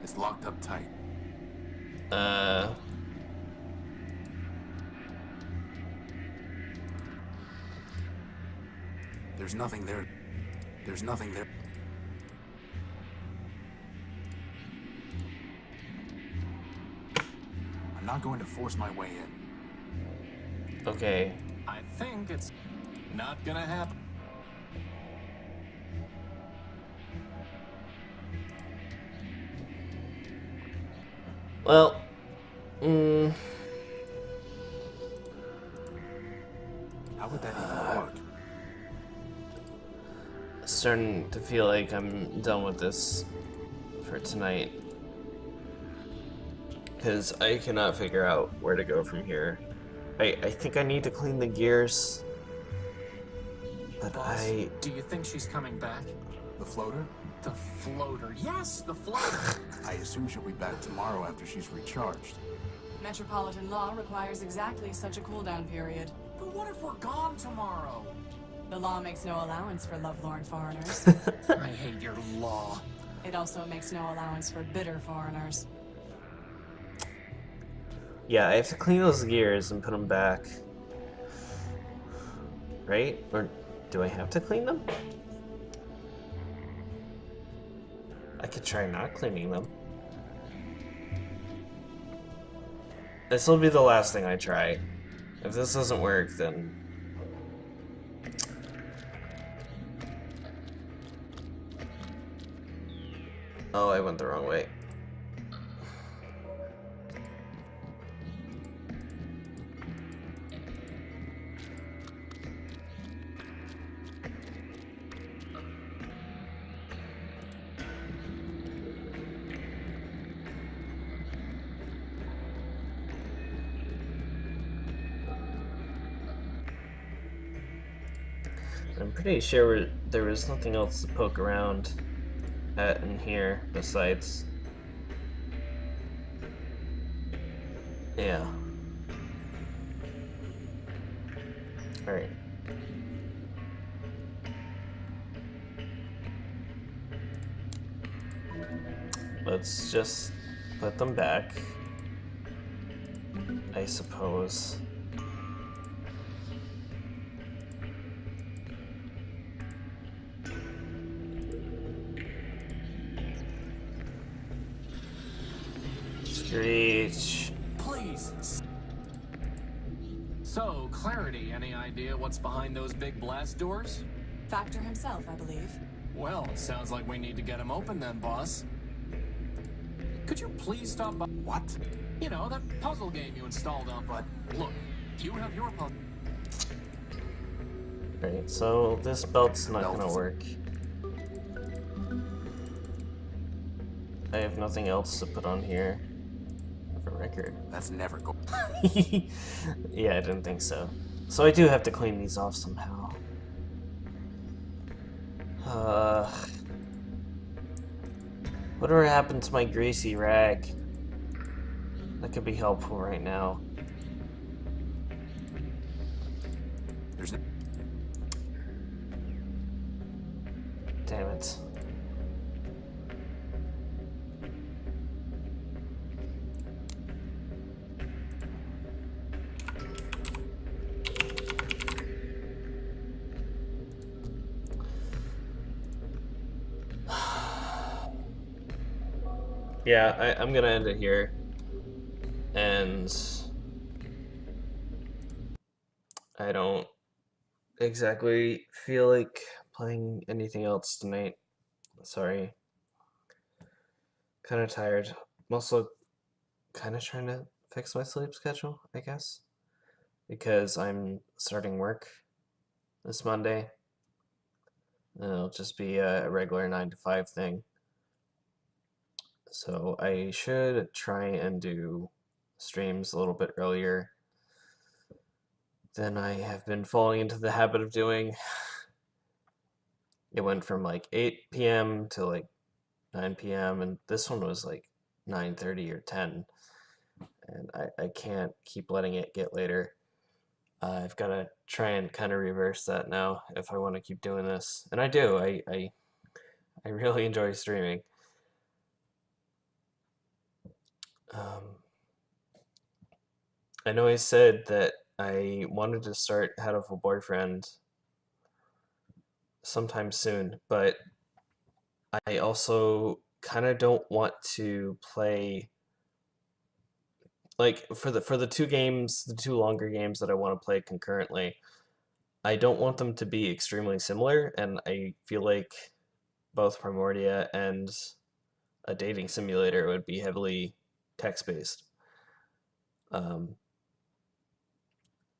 It's locked up tight. There's nothing there. There's nothing there. I'm not going to force my way in. Okay. I think it's not gonna happen. Well, How would that even work? starting to feel like I'm done with this for tonight. Because I cannot figure out where to go from here. I think I need to clean the gears. But Boss, do you think she's coming back? The floater? The floater. Yes, the floater. I assume she'll be back tomorrow after she's recharged. Metropolitan law requires exactly such a cooldown period. But what if we're gone tomorrow? The law makes no allowance for lovelorn foreigners. I hate your law. It also makes no allowance for bitter foreigners. Yeah, I have to clean those gears and put them back. Right? Or do I have to clean them? I could try not cleaning them. This will be the last thing I try. If this doesn't work, then... Oh, I went the wrong way. I'm pretty sure there was nothing else to poke around at in here besides... Yeah. Alright. Let's just put them back, I suppose. Screech. Please. So, Clarity, any idea what's behind those big blast doors? Factor himself, I believe. Well, sounds like we need to get them open then, boss. Could you please stop by? What? You know, that puzzle game you installed on, but look, you have your puzzle. Right, so this belt's not gonna work. I have nothing else to put on here. For record. That's never go. Yeah, I didn't think so. So I do have to clean these off somehow. Whatever happened to my greasy rag? That could be helpful right now. There's no... Damn it. Yeah, I'm gonna end it here. And I don't exactly feel like playing anything else tonight. Sorry. Kind of tired. I'm also kind of trying to fix my sleep schedule, I guess. Because I'm starting work this Monday. And it'll just be a regular 9 to 5 thing. So I should try and do streams a little bit earlier than I have been falling into the habit of doing. It went from like 8 p.m. to like 9 p.m. and this one was like 9:30 or 10. And I can't keep letting it get later. I've got to try and kind of reverse that now if I want to keep doing this. And I do. I really enjoy streaming. I know I said that I wanted to start How to Have a Boyfriend sometime soon, but I also kind of don't want to play like for the two games, the two longer games that I want to play concurrently. I don't want them to be extremely similar, and I feel like both Primordia and a dating simulator would be heavily text-based.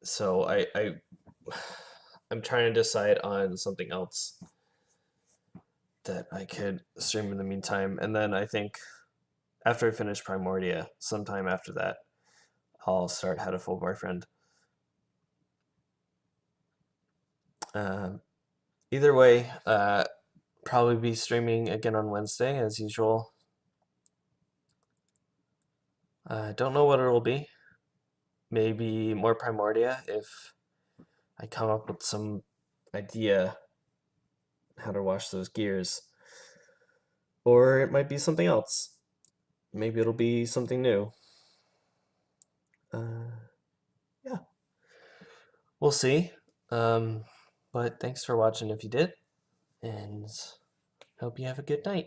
So I'm trying to decide on something else that I could stream in the meantime, and then I think after I finish Primordia, sometime after that, I'll start How to Full Boyfriend. Either way, probably be streaming again on Wednesday as usual. Don't know what it'll be. Maybe more Primordia if I come up with some idea how to wash those gears. Or it might be something else. Maybe it'll be something new. Yeah. We'll see. But thanks for watching if you did. And hope you have a good night.